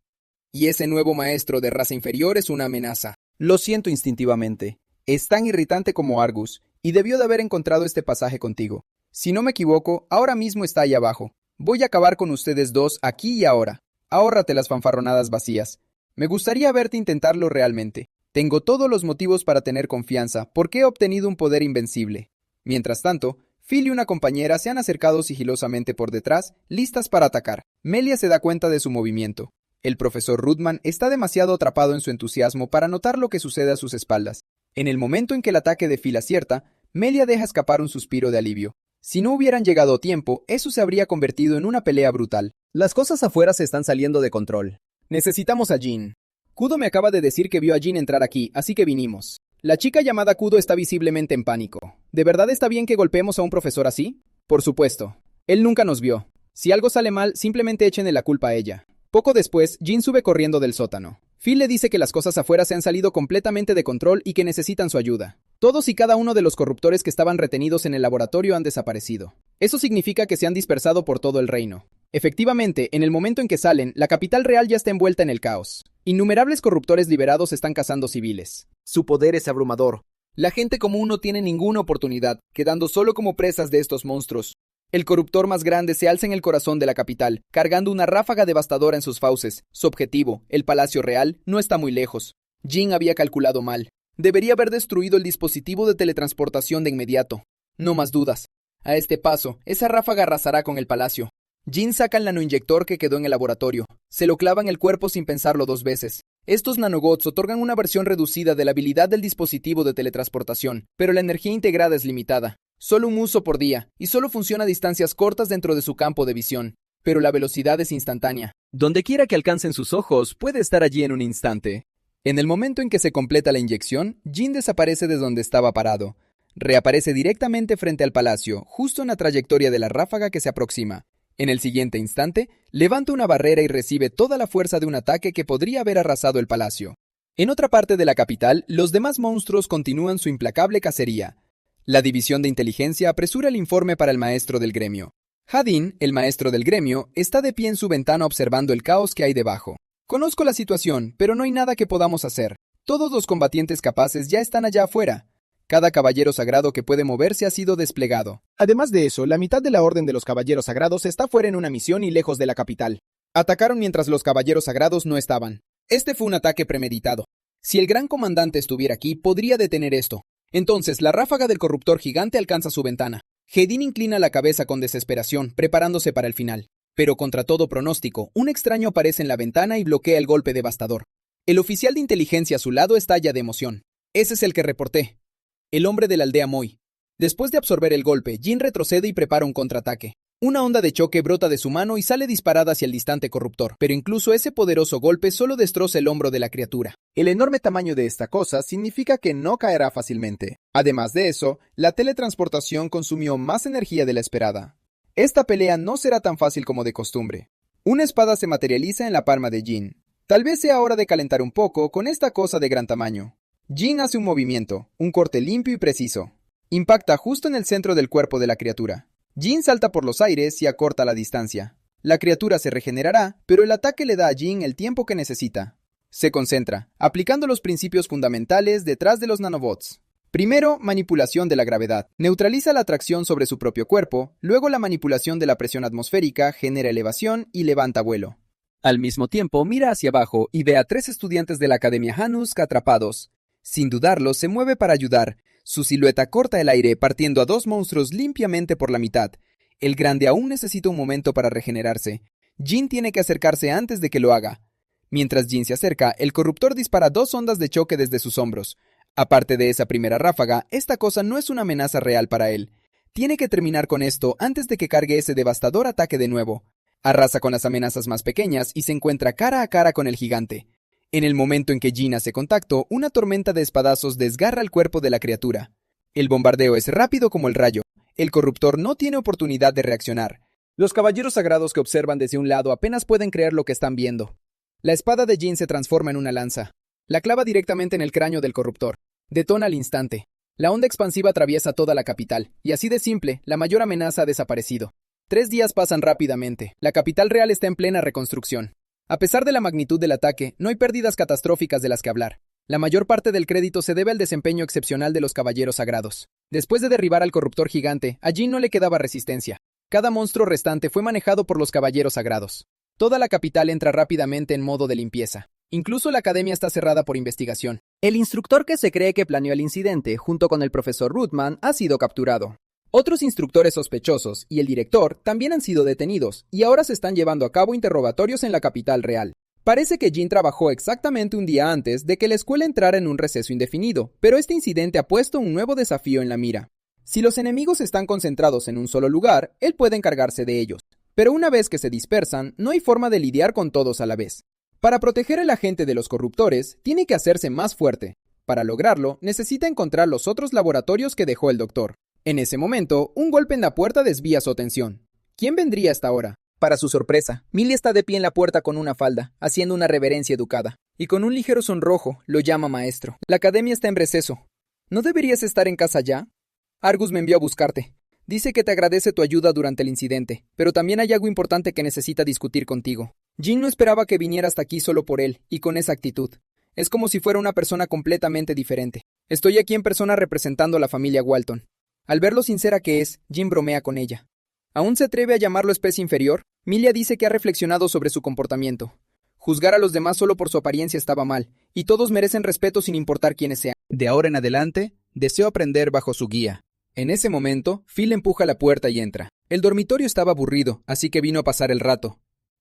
Y ese nuevo maestro de raza inferior es una amenaza. Lo siento instintivamente. Es tan irritante como Argus, y debió de haber encontrado este pasaje contigo. Si no me equivoco, ahora mismo está ahí abajo. Voy a acabar con ustedes dos aquí y ahora. Ahórrate las fanfarronadas vacías. Me gustaría verte intentarlo realmente. Tengo todos los motivos para tener confianza, porque he obtenido un poder invencible. Mientras tanto, Phil y una compañera se han acercado sigilosamente por detrás, listas para atacar. Melia se da cuenta de su movimiento. El profesor Rudman está demasiado atrapado en su entusiasmo para notar lo que sucede a sus espaldas. En el momento en que el ataque de Phil acierta, Melia deja escapar un suspiro de alivio. Si no hubieran llegado a tiempo, eso se habría convertido en una pelea brutal. Las cosas afuera se están saliendo de control. Necesitamos a Jean. Kudo me acaba de decir que vio a Jean entrar aquí, así que vinimos. La chica llamada Kudo está visiblemente en pánico. ¿De verdad está bien que golpeemos a un profesor así? Por supuesto. Él nunca nos vio. Si algo sale mal, simplemente échenle la culpa a ella. Poco después, Jean sube corriendo del sótano. Phil le dice que las cosas afuera se han salido completamente de control y que necesitan su ayuda. Todos y cada uno de los corruptores que estaban retenidos en el laboratorio han desaparecido. Eso significa que se han dispersado por todo el reino. Efectivamente, en el momento en que salen, la capital real ya está envuelta en el caos. Innumerables corruptores liberados están cazando civiles. Su poder es abrumador. La gente común no tiene ninguna oportunidad, quedando solo como presas de estos monstruos. El corruptor más grande se alza en el corazón de la capital, cargando una ráfaga devastadora en sus fauces. Su objetivo, el Palacio Real, no está muy lejos. Jean había calculado mal. Debería haber destruido el dispositivo de teletransportación de inmediato. No más dudas. A este paso, esa ráfaga arrasará con el palacio. Jean saca el nanoinyector que quedó en el laboratorio. Se lo clava en el cuerpo sin pensarlo 2 veces. Estos nanobots otorgan una versión reducida de la habilidad del dispositivo de teletransportación, pero la energía integrada es limitada. Solo un uso por día, y solo funciona a distancias cortas dentro de su campo de visión. Pero la velocidad es instantánea. Donde quiera que alcancen sus ojos, puede estar allí en un instante. En el momento en que se completa la inyección, Jean desaparece de donde estaba parado. Reaparece directamente frente al palacio, justo en la trayectoria de la ráfaga que se aproxima. En el siguiente instante, levanta una barrera y recibe toda la fuerza de un ataque que podría haber arrasado el palacio. En otra parte de la capital, los demás monstruos continúan su implacable cacería. La división de inteligencia apresura el informe para el maestro del gremio. Hadin, el maestro del gremio, está de pie en su ventana observando el caos que hay debajo. Conozco la situación, pero no hay nada que podamos hacer. Todos los combatientes capaces ya están allá afuera. Cada caballero sagrado que puede moverse ha sido desplegado. Además de eso, la mitad de la Orden de los Caballeros Sagrados está fuera en una misión y lejos de la capital. Atacaron mientras los Caballeros Sagrados no estaban. Este fue un ataque premeditado. Si el Gran Comandante estuviera aquí, podría detener esto. Entonces, la ráfaga del corruptor gigante alcanza su ventana. Hedin inclina la cabeza con desesperación, preparándose para el final. Pero contra todo pronóstico, un extraño aparece en la ventana y bloquea el golpe devastador. El oficial de inteligencia a su lado estalla de emoción. Ese es el que reporté. El hombre de la aldea Moi. Después de absorber el golpe, Jean retrocede y prepara un contraataque. Una onda de choque brota de su mano y sale disparada hacia el distante corruptor, pero incluso ese poderoso golpe solo destroza el hombro de la criatura. El enorme tamaño de esta cosa significa que no caerá fácilmente. Además de eso, la teletransportación consumió más energía de la esperada. Esta pelea no será tan fácil como de costumbre. Una espada se materializa en la palma de Jean. Tal vez sea hora de calentar un poco con esta cosa de gran tamaño. Jean hace un movimiento, un corte limpio y preciso. Impacta justo en el centro del cuerpo de la criatura. Jean salta por los aires y acorta la distancia. La criatura se regenerará, pero el ataque le da a Jean el tiempo que necesita. Se concentra, aplicando los principios fundamentales detrás de los nanobots. Primero, manipulación de la gravedad. Neutraliza la atracción sobre su propio cuerpo, luego la manipulación de la presión atmosférica genera elevación y levanta vuelo. Al mismo tiempo, mira hacia abajo y ve a 3 estudiantes de la Academia Hanusk atrapados. Sin dudarlo, se mueve para ayudar. Su silueta corta el aire, partiendo a 2 monstruos limpiamente por la mitad. El grande aún necesita un momento para regenerarse. Jin tiene que acercarse antes de que lo haga. Mientras Jin se acerca, el corruptor dispara 2 ondas de choque desde sus hombros. Aparte de esa primera ráfaga, esta cosa no es una amenaza real para él. Tiene que terminar con esto antes de que cargue ese devastador ataque de nuevo. Arrasa con las amenazas más pequeñas y se encuentra cara a cara con el gigante. En el momento en que Jin hace contacto, una tormenta de espadazos desgarra el cuerpo de la criatura. El bombardeo es rápido como el rayo. El corruptor no tiene oportunidad de reaccionar. Los caballeros sagrados que observan desde un lado apenas pueden creer lo que están viendo. La espada de Jin se transforma en una lanza. La clava directamente en el cráneo del corruptor. Detona al instante. La onda expansiva atraviesa toda la capital, y así de simple, la mayor amenaza ha desaparecido. 3 días pasan rápidamente. La capital real está en plena reconstrucción. A pesar de la magnitud del ataque, no hay pérdidas catastróficas de las que hablar. La mayor parte del crédito se debe al desempeño excepcional de los caballeros sagrados. Después de derribar al corruptor gigante, a Jin no le quedaba resistencia. Cada monstruo restante fue manejado por los caballeros sagrados. Toda la capital entra rápidamente en modo de limpieza. Incluso la academia está cerrada por investigación. El instructor que se cree que planeó el incidente, junto con el profesor Ruthman, ha sido capturado. Otros instructores sospechosos y el director también han sido detenidos, y ahora se están llevando a cabo interrogatorios en la capital real. Parece que Jin trabajó exactamente un día antes de que la escuela entrara en un receso indefinido, pero este incidente ha puesto un nuevo desafío en la mira. Si los enemigos están concentrados en un solo lugar, él puede encargarse de ellos. Pero una vez que se dispersan, no hay forma de lidiar con todos a la vez. Para proteger al agente de los corruptores, tiene que hacerse más fuerte. Para lograrlo, necesita encontrar los otros laboratorios que dejó el doctor. En ese momento, un golpe en la puerta desvía su atención. ¿Quién vendría hasta ahora? Para su sorpresa, Millie está de pie en la puerta con una falda, haciendo una reverencia educada. Y con un ligero sonrojo, lo llama maestro. La academia está en receso. ¿No deberías estar en casa ya? Argus me envió a buscarte. Dice que te agradece tu ayuda durante el incidente, pero también hay algo importante que necesita discutir contigo. Jin no esperaba que viniera hasta aquí solo por él, y con esa actitud. Es como si fuera una persona completamente diferente. Estoy aquí en persona representando a la familia Walton. Al ver lo sincera que es, Jin bromea con ella. ¿Aún se atreve a llamarlo especie inferior? Milia dice que ha reflexionado sobre su comportamiento. Juzgar a los demás solo por su apariencia estaba mal, y todos merecen respeto sin importar quiénes sean. De ahora en adelante, deseo aprender bajo su guía. En ese momento, Phil empuja la puerta y entra. El dormitorio estaba aburrido, así que vino a pasar el rato.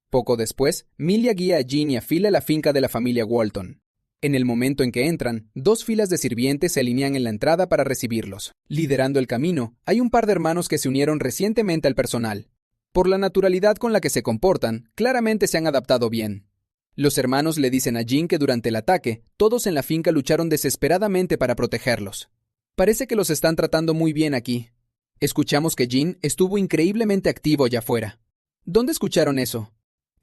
Poco después, Milia guía a Jin y a Phil a la finca de la familia Walton. En el momento en que entran, 2 filas de sirvientes se alinean en la entrada para recibirlos. Liderando el camino, hay un par de hermanos que se unieron recientemente al personal. Por la naturalidad con la que se comportan, claramente se han adaptado bien. Los hermanos le dicen a Jin que durante el ataque, todos en la finca lucharon desesperadamente para protegerlos. Parece que los están tratando muy bien aquí. Escuchamos que Jin estuvo increíblemente activo allá afuera. ¿Dónde escucharon eso?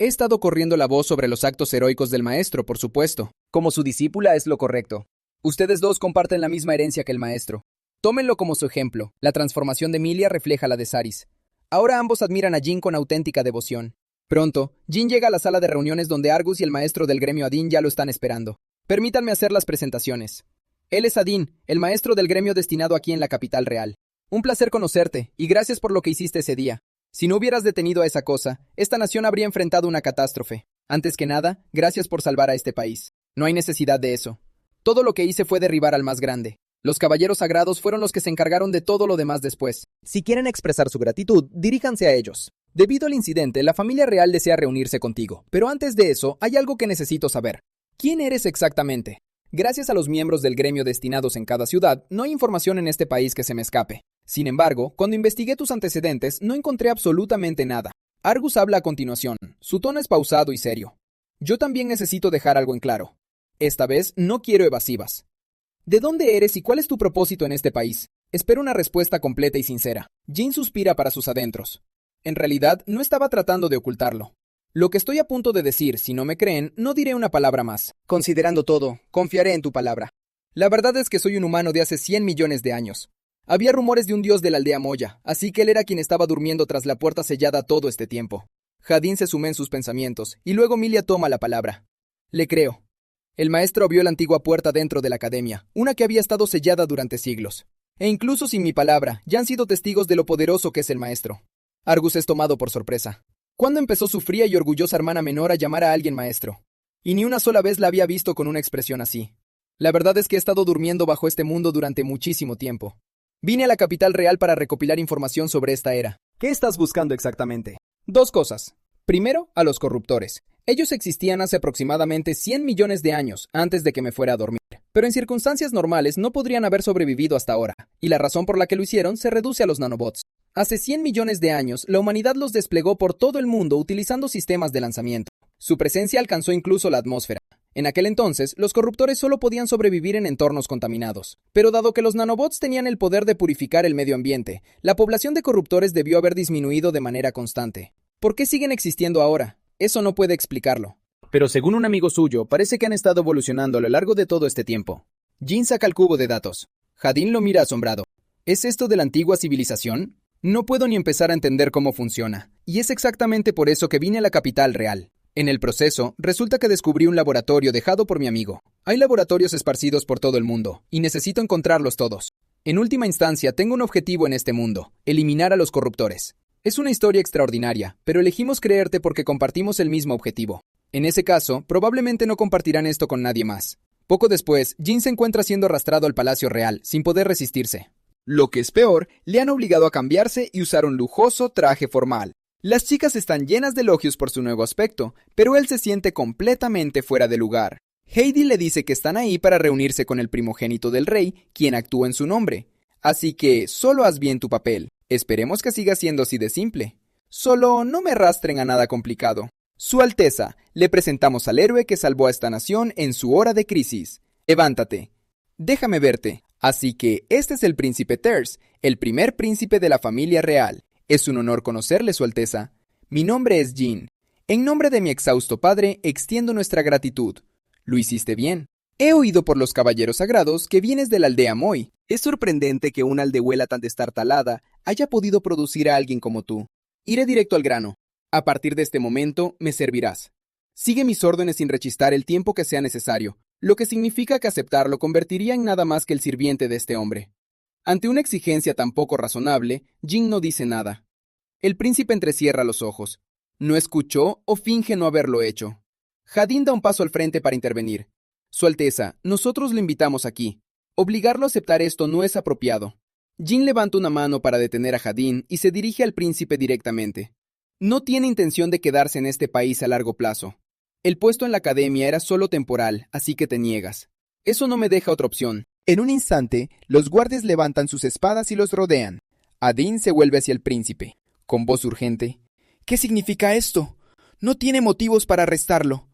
He estado corriendo la voz sobre los actos heroicos del maestro, por supuesto. Como su discípula es lo correcto. Ustedes dos comparten la misma herencia que el maestro. Tómenlo como su ejemplo. La transformación de Milia refleja la de Saris. Ahora ambos admiran a Jin con auténtica devoción. Pronto, Jin llega a la sala de reuniones donde Argus y el maestro del gremio Adin ya lo están esperando. Permítanme hacer las presentaciones. Él es Adin, el maestro del gremio destinado aquí en la capital real. Un placer conocerte, y gracias por lo que hiciste ese día. Si no hubieras detenido a esa cosa, esta nación habría enfrentado una catástrofe. Antes que nada, gracias por salvar a este país. No hay necesidad de eso. Todo lo que hice fue derribar al más grande. Los caballeros sagrados fueron los que se encargaron de todo lo demás después. Si quieren expresar su gratitud, diríjanse a ellos. Debido al incidente, la familia real desea reunirse contigo. Pero antes de eso, hay algo que necesito saber. ¿Quién eres exactamente? Gracias a los miembros del gremio destinados en cada ciudad, no hay información en este país que se me escape. Sin embargo, cuando investigué tus antecedentes, no encontré absolutamente nada. Argus habla a continuación. Su tono es pausado y serio. Yo también necesito dejar algo en claro. Esta vez no quiero evasivas. ¿De dónde eres y cuál es tu propósito en este país? Espero una respuesta completa y sincera. Jin suspira para sus adentros. En realidad, no estaba tratando de ocultarlo. Lo que estoy a punto de decir, si no me creen, no diré una palabra más. Considerando todo, confiaré en tu palabra. La verdad es que soy un humano de hace 100 millones de años. Había rumores de un dios de la aldea Moya, así que él era quien estaba durmiendo tras la puerta sellada todo este tiempo. Jadin se sumó en sus pensamientos, y luego Milia toma la palabra. Le creo. El maestro vio la antigua puerta dentro de la academia, una que había estado sellada durante siglos. E incluso sin mi palabra, ya han sido testigos de lo poderoso que es el maestro. Argus es tomado por sorpresa. ¿Cuándo empezó su fría y orgullosa hermana menor a llamar a alguien maestro? Y ni una sola vez la había visto con una expresión así. La verdad es que he estado durmiendo bajo este mundo durante muchísimo tiempo. Vine a la capital real para recopilar información sobre esta era. ¿Qué estás buscando exactamente? Dos cosas. Primero, a los corruptores. Ellos existían hace aproximadamente 100 millones de años antes de que me fuera a dormir. Pero en circunstancias normales no podrían haber sobrevivido hasta ahora. Y la razón por la que lo hicieron se reduce a los nanobots. Hace 100 millones de años, la humanidad los desplegó por todo el mundo utilizando sistemas de lanzamiento. Su presencia alcanzó incluso la atmósfera. En aquel entonces, los corruptores solo podían sobrevivir en entornos contaminados. Pero dado que los nanobots tenían el poder de purificar el medio ambiente, la población de corruptores debió haber disminuido de manera constante. ¿Por qué siguen existiendo ahora? Eso no puede explicarlo. Pero según un amigo suyo, parece que han estado evolucionando a lo largo de todo este tiempo. Jin saca el cubo de datos. Jadin lo mira asombrado. ¿Es esto de la antigua civilización? No puedo ni empezar a entender cómo funciona. Y es exactamente por eso que vine a la capital real. En el proceso, resulta que descubrí un laboratorio dejado por mi amigo. Hay laboratorios esparcidos por todo el mundo, y necesito encontrarlos todos. En última instancia, tengo un objetivo en este mundo: eliminar a los corruptores. Es una historia extraordinaria, pero elegimos creerte porque compartimos el mismo objetivo. En ese caso, probablemente no compartirán esto con nadie más. Poco después, Jin se encuentra siendo arrastrado al Palacio Real, sin poder resistirse. Lo que es peor, le han obligado a cambiarse y usar un lujoso traje formal. Las chicas están llenas de elogios por su nuevo aspecto, pero él se siente completamente fuera de lugar. Heidi le dice que están ahí para reunirse con el primogénito del rey, quien actúa en su nombre. Así que solo haz bien tu papel. Esperemos que siga siendo así de simple. Solo no me arrastren a nada complicado. Su Alteza, le presentamos al héroe que salvó a esta nación en su hora de crisis. Levántate. Déjame verte. Así que este es el príncipe Thers, el primer príncipe de la familia real. Es un honor conocerle, Su Alteza. Mi nombre es Jin. En nombre de mi exhausto padre, extiendo nuestra gratitud. Lo hiciste bien. He oído por los caballeros sagrados que vienes de la aldea Moi. Es sorprendente que una aldehuela tan destartalada haya podido producir a alguien como tú. Iré directo al grano. A partir de este momento, me servirás. Sigue mis órdenes sin rechistar el tiempo que sea necesario, lo que significa que aceptarlo convertiría en nada más que el sirviente de este hombre. Ante una exigencia tan poco razonable, Jin no dice nada. El príncipe entrecierra los ojos. ¿No escuchó o finge no haberlo hecho? Jadin da un paso al frente para intervenir. Su Alteza, nosotros le invitamos aquí. Obligarlo a aceptar esto no es apropiado. Jin levanta una mano para detener a Jadin y se dirige al príncipe directamente. No tiene intención de quedarse en este país a largo plazo. El puesto en la academia era solo temporal, así que te niegas. Eso no me deja otra opción. En un instante, los guardias levantan sus espadas y los rodean. Adin se vuelve hacia el príncipe, con voz urgente. ¿Qué significa esto? No tiene motivos para arrestarlo.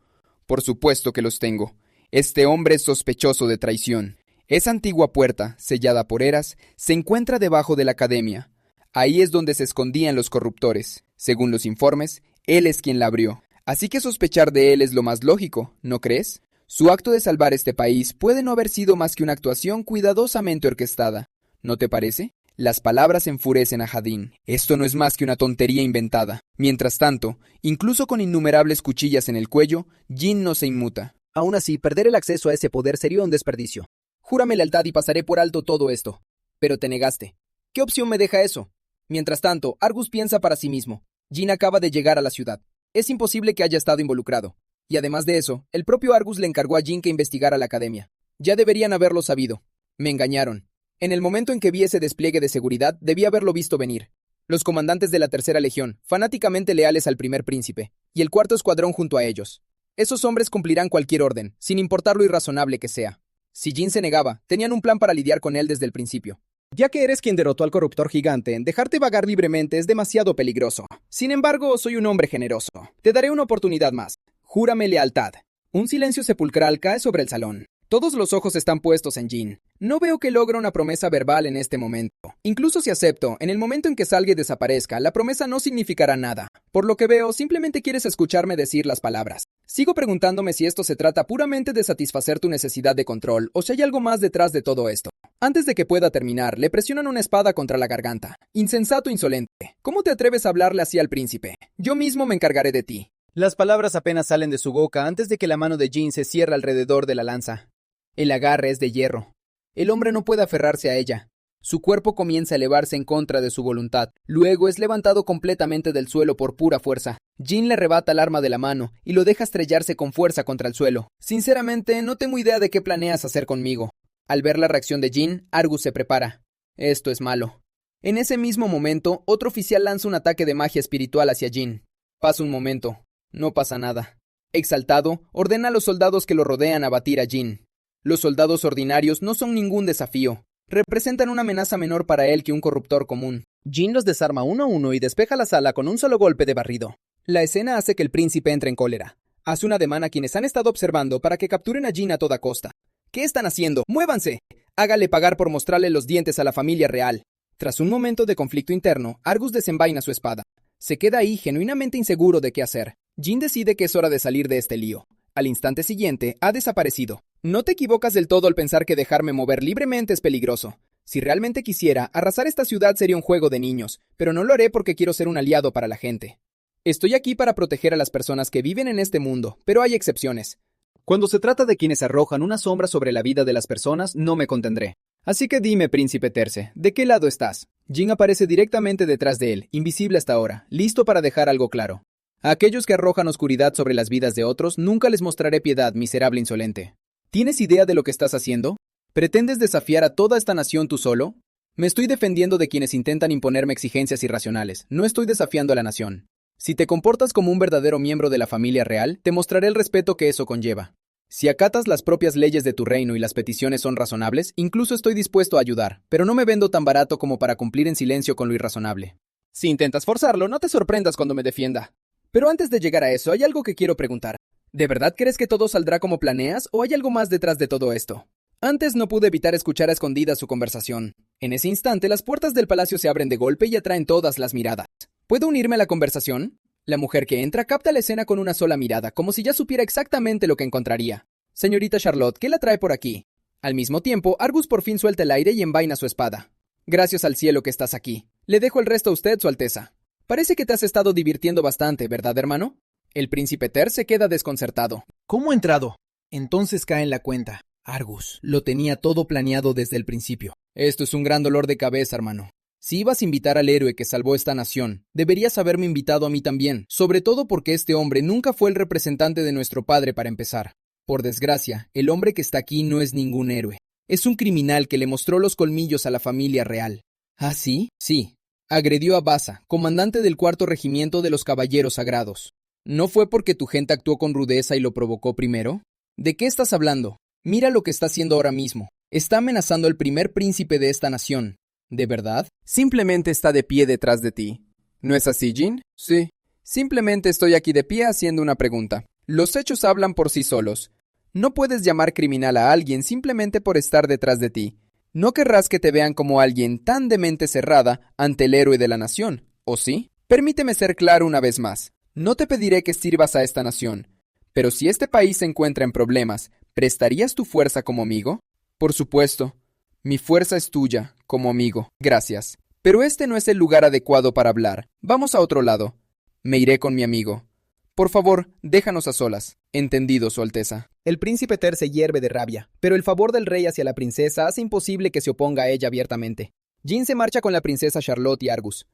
Por supuesto que los tengo. Este hombre es sospechoso de traición. Esa antigua puerta, sellada por eras, se encuentra debajo de la academia. Ahí es donde se escondían los corruptores. Según los informes, él es quien la abrió. Así que sospechar de él es lo más lógico, ¿no crees? Su acto de salvar este país puede no haber sido más que una actuación cuidadosamente orquestada. ¿No te parece? Las palabras enfurecen a Jadin. Esto no es más que una tontería inventada. Mientras tanto, incluso con innumerables cuchillas en el cuello, Jin no se inmuta. Aún así, perder el acceso a ese poder sería un desperdicio. Júrame lealtad y pasaré por alto todo esto. Pero te negaste. ¿Qué opción me deja eso? Mientras tanto, Argus piensa para sí mismo. Jin acaba de llegar a la ciudad. Es imposible que haya estado involucrado. Y además de eso, el propio Argus le encargó a Jin que investigara la academia. Ya deberían haberlo sabido. Me engañaron. En el momento en que vi ese despliegue de seguridad, debí haberlo visto venir. Los comandantes de la Tercera Legión, fanáticamente leales al primer príncipe, y el cuarto escuadrón junto a ellos. Esos hombres cumplirán cualquier orden, sin importar lo irrazonable que sea. Si Jin se negaba, tenían un plan para lidiar con él desde el principio. Ya que eres quien derrotó al corruptor gigante, dejarte vagar libremente es demasiado peligroso. Sin embargo, soy un hombre generoso. Te daré una oportunidad más. Júrame lealtad. Un silencio sepulcral cae sobre el salón. Todos los ojos están puestos en Jin. No veo que logre una promesa verbal en este momento. Incluso si acepto, en el momento en que salga y desaparezca, la promesa no significará nada. Por lo que veo, simplemente quieres escucharme decir las palabras. Sigo preguntándome si esto se trata puramente de satisfacer tu necesidad de control, o si hay algo más detrás de todo esto. Antes de que pueda terminar, le presionan una espada contra la garganta. Insensato insolente. ¿Cómo te atreves a hablarle así al príncipe? Yo mismo me encargaré de ti. Las palabras apenas salen de su boca antes de que la mano de Jin se cierre alrededor de la lanza. El agarre es de hierro. El hombre no puede aferrarse a ella. Su cuerpo comienza a elevarse en contra de su voluntad. Luego es levantado completamente del suelo por pura fuerza. Jin le arrebata el arma de la mano y lo deja estrellarse con fuerza contra el suelo. Sinceramente, no tengo idea de qué planeas hacer conmigo. Al ver la reacción de Jin, Argus se prepara. Esto es malo. En ese mismo momento, otro oficial lanza un ataque de magia espiritual hacia Jin. Pasa un momento. No pasa nada. Exaltado, ordena a los soldados que lo rodean abatir a Jin. Los soldados ordinarios no son ningún desafío. Representan una amenaza menor para él que un corruptor común. Jin los desarma uno a uno y despeja la sala con un solo golpe de barrido. La escena hace que el príncipe entre en cólera. Hace un ademán a quienes han estado observando para que capturen a Jin a toda costa. ¿Qué están haciendo? ¡Muévanse! Hágale pagar por mostrarle los dientes a la familia real. Tras un momento de conflicto interno, Argus desenvaina su espada. Se queda ahí genuinamente inseguro de qué hacer. Jin decide que es hora de salir de este lío. Al instante siguiente, ha desaparecido. No te equivocas del todo al pensar que dejarme mover libremente es peligroso. Si realmente quisiera, arrasar esta ciudad sería un juego de niños, pero no lo haré porque quiero ser un aliado para la gente. Estoy aquí para proteger a las personas que viven en este mundo, pero hay excepciones. Cuando se trata de quienes arrojan una sombra sobre la vida de las personas, no me contendré. Así que dime, príncipe Terce, ¿de qué lado estás? Jin aparece directamente detrás de él, invisible hasta ahora, listo para dejar algo claro. A aquellos que arrojan oscuridad sobre las vidas de otros, nunca les mostraré piedad, miserable insolente. ¿Tienes idea de lo que estás haciendo? ¿Pretendes desafiar a toda esta nación tú solo? Me estoy defendiendo de quienes intentan imponerme exigencias irracionales. No estoy desafiando a la nación. Si te comportas como un verdadero miembro de la familia real, te mostraré el respeto que eso conlleva. Si acatas las propias leyes de tu reino y las peticiones son razonables, incluso estoy dispuesto a ayudar, pero no me vendo tan barato como para cumplir en silencio con lo irrazonable. Si intentas forzarlo, no te sorprendas cuando me defienda. Pero antes de llegar a eso, hay algo que quiero preguntar. ¿De verdad crees que todo saldrá como planeas o hay algo más detrás de todo esto? Antes no pude evitar escuchar a escondidas su conversación. En ese instante, las puertas del palacio se abren de golpe y atraen todas las miradas. ¿Puedo unirme a la conversación? La mujer que entra capta la escena con una sola mirada, como si ya supiera exactamente lo que encontraría. Señorita Charlotte, ¿qué la trae por aquí? Al mismo tiempo, Argus por fin suelta el aire y envaina su espada. Gracias al cielo que estás aquí. Le dejo el resto a usted, Su Alteza. Parece que te has estado divirtiendo bastante, ¿verdad, hermano? El príncipe Ter se queda desconcertado. ¿Cómo ha entrado? Entonces cae en la cuenta. Argus lo tenía todo planeado desde el principio. Esto es un gran dolor de cabeza, hermano. Si ibas a invitar al héroe que salvó esta nación, deberías haberme invitado a mí también, sobre todo porque este hombre nunca fue el representante de nuestro padre para empezar. Por desgracia, el hombre que está aquí no es ningún héroe. Es un criminal que le mostró los colmillos a la familia real. ¿Ah, sí? Sí. Agredió a Basa, comandante del 4º regimiento de los Caballeros Sagrados. ¿No fue porque tu gente actuó con rudeza y lo provocó primero? ¿De qué estás hablando? Mira lo que está haciendo ahora mismo. Está amenazando al primer príncipe de esta nación. ¿De verdad? Simplemente está de pie detrás de ti. ¿No es así, Jin? Sí. Simplemente estoy aquí de pie haciendo una pregunta. Los hechos hablan por sí solos. No puedes llamar criminal a alguien simplemente por estar detrás de ti. No querrás que te vean como alguien tan de mente cerrada ante el héroe de la nación, ¿o sí? Permíteme ser claro una vez más. No te pediré que sirvas a esta nación. Pero si este país se encuentra en problemas, ¿prestarías tu fuerza como amigo? Por supuesto. Mi fuerza es tuya, como amigo. Gracias. Pero este no es el lugar adecuado para hablar. Vamos a otro lado. Me iré con mi amigo. Por favor, déjanos a solas. Entendido, Su Alteza. El príncipe Ter se hierve de rabia, pero el favor del rey hacia la princesa hace imposible que se oponga a ella abiertamente. Jin se marcha con la princesa Charlotte y Argus.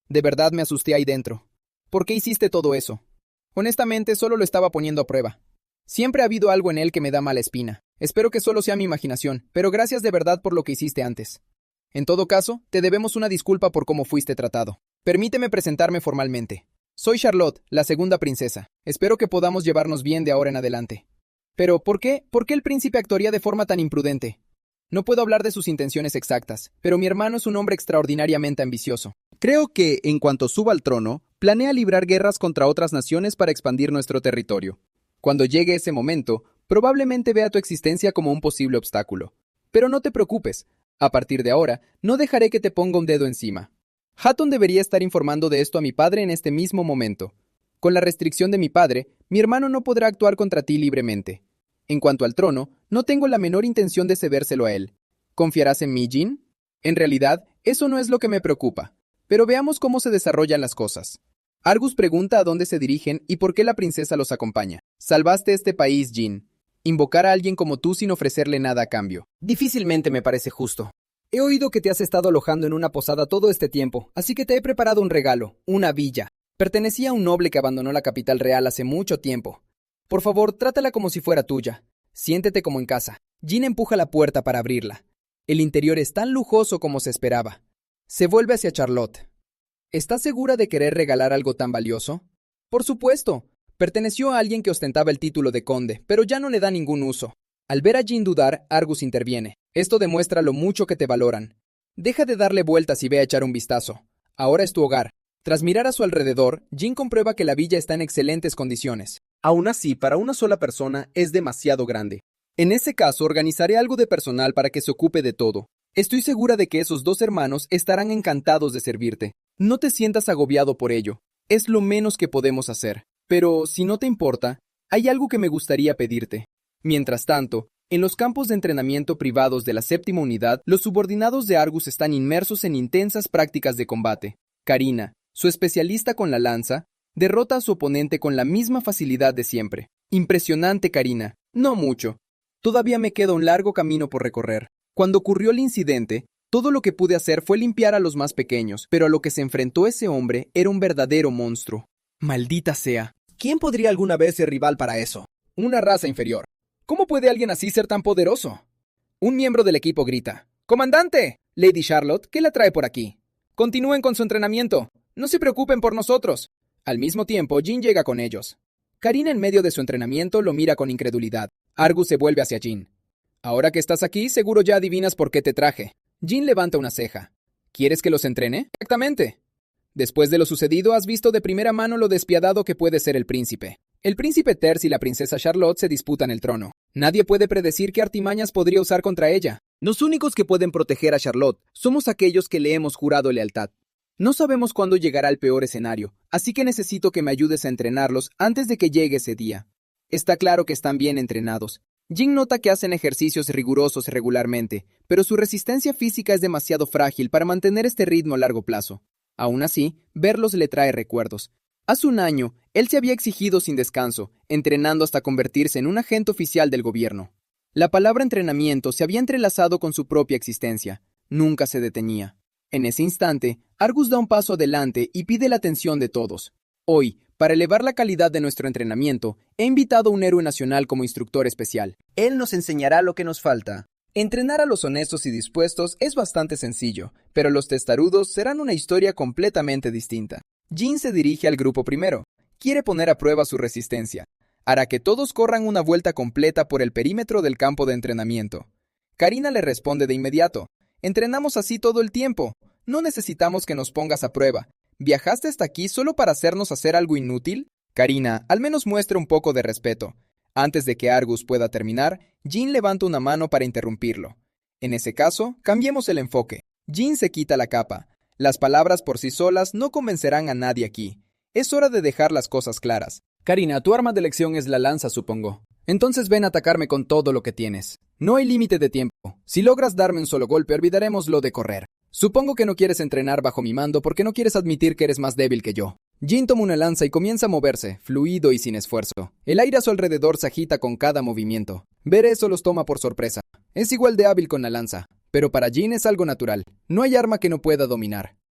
De verdad me asusté ahí dentro. ¿Por qué hiciste todo eso? Honestamente, solo lo estaba poniendo a prueba. Siempre ha habido algo en él que me da mala espina. Espero que solo sea mi imaginación, pero gracias de verdad por lo que hiciste antes. En todo caso, te debemos una disculpa por cómo fuiste tratado. Permíteme presentarme formalmente. Soy Charlotte, la segunda princesa. Espero que podamos llevarnos bien de ahora en adelante. Pero, ¿por qué? ¿Por qué el príncipe actuaría de forma tan imprudente? No puedo hablar de sus intenciones exactas, pero mi hermano es un hombre extraordinariamente ambicioso. Creo que, en cuanto suba al trono, planea librar guerras contra otras naciones para expandir nuestro territorio. Cuando llegue ese momento, probablemente vea tu existencia como un posible obstáculo. Pero no te preocupes. A partir de ahora, no dejaré que te ponga un dedo encima. Hatton debería estar informando de esto a mi padre en este mismo momento. Con la restricción de mi padre, mi hermano no podrá actuar contra ti libremente. En cuanto al trono, no tengo la menor intención de cedérselo a él. ¿Confiarás en mí, Jin? En realidad, eso no es lo que me preocupa. Pero veamos cómo se desarrollan las cosas. Argus pregunta a dónde se dirigen y por qué la princesa los acompaña. Salvaste este país, Jin. Invocar a alguien como tú sin ofrecerle nada a cambio. Difícilmente me parece justo. He oído que te has estado alojando en una posada todo este tiempo, así que te he preparado un regalo, una villa. Pertenecía a un noble que abandonó la capital real hace mucho tiempo. Por favor, trátala como si fuera tuya. Siéntete como en casa. Jin empuja la puerta para abrirla. El interior es tan lujoso como se esperaba. Se vuelve hacia Charlotte. ¿Estás segura de querer regalar algo tan valioso? Por supuesto. Perteneció a alguien que ostentaba el título de conde, pero ya no le da ningún uso. Al ver a Jin dudar, Argus interviene. Esto demuestra lo mucho que te valoran. Deja de darle vueltas y ve a echar un vistazo. Ahora es tu hogar. Tras mirar a su alrededor, Jin comprueba que la villa está en excelentes condiciones. Aún así, para una sola persona es demasiado grande. En ese caso, organizaré algo de personal para que se ocupe de todo. Estoy segura de que esos 2 hermanos estarán encantados de servirte. No te sientas agobiado por ello. Es lo menos que podemos hacer. Pero, si no te importa, hay algo que me gustaría pedirte. Mientras tanto, en los campos de entrenamiento privados de la 7ª unidad, los subordinados de Argus están inmersos en intensas prácticas de combate. Karina, su especialista con la lanza, derrota a su oponente con la misma facilidad de siempre. Impresionante, Karina. No mucho. Todavía me queda un largo camino por recorrer. Cuando ocurrió el incidente, todo lo que pude hacer fue limpiar a los más pequeños, pero a lo que se enfrentó ese hombre era un verdadero monstruo. Maldita sea. ¿Quién podría alguna vez ser rival para eso? Una raza inferior. ¿Cómo puede alguien así ser tan poderoso? Un miembro del equipo grita. ¡Comandante! Lady Charlotte, ¿qué la trae por aquí? Continúen con su entrenamiento. No se preocupen por nosotros. Al mismo tiempo, Jin llega con ellos. Karina, en medio de su entrenamiento, lo mira con incredulidad. Argus se vuelve hacia Jin. Ahora que estás aquí, seguro ya adivinas por qué te traje. Jin levanta una ceja. ¿Quieres que los entrene? Exactamente. Después de lo sucedido, has visto de primera mano lo despiadado que puede ser el príncipe. El príncipe Ters y la princesa Charlotte se disputan el trono. Nadie puede predecir qué artimañas podría usar contra ella. Los únicos que pueden proteger a Charlotte somos aquellos que le hemos jurado lealtad. No sabemos cuándo llegará el peor escenario, así que necesito que me ayudes a entrenarlos antes de que llegue ese día. Está claro que están bien entrenados. Jin nota que hacen ejercicios rigurosos regularmente, pero su resistencia física es demasiado frágil para mantener este ritmo a largo plazo. Aún así, verlos le trae recuerdos. Hace un año, él se había exigido sin descanso, entrenando hasta convertirse en un agente oficial del gobierno. La palabra entrenamiento se había entrelazado con su propia existencia. Nunca se detenía. En ese instante, Argus da un paso adelante y pide la atención de todos. Hoy, para elevar la calidad de nuestro entrenamiento, he invitado a un héroe nacional como instructor especial. Él nos enseñará lo que nos falta. Entrenar a los honestos y dispuestos es bastante sencillo, pero los testarudos serán una historia completamente distinta. Jin se dirige al grupo primero. Quiere poner a prueba su resistencia. Hará que todos corran una vuelta completa por el perímetro del campo de entrenamiento. Karina le responde de inmediato. Entrenamos así todo el tiempo. No necesitamos que nos pongas a prueba. ¿Viajaste hasta aquí solo para hacernos hacer algo inútil? Karina, al menos muestra un poco de respeto. Antes de que Argus pueda terminar, Jin levanta una mano para interrumpirlo. En ese caso, cambiemos el enfoque. Jin se quita la capa. Las palabras por sí solas no convencerán a nadie aquí. Es hora de dejar las cosas claras. Karina, tu arma de elección es la lanza, supongo. Entonces ven a atacarme con todo lo que tienes. No hay límite de tiempo. Si logras darme un solo golpe, olvidaremos lo de correr. Supongo que no quieres entrenar bajo mi mando porque no quieres admitir que eres más débil que yo. Jin toma una lanza y comienza a moverse, fluido y sin esfuerzo. El aire a su alrededor se agita con cada movimiento. Ver eso los toma por sorpresa. Es igual de hábil con la lanza, pero para Jin es algo natural. No hay arma que no pueda dominar.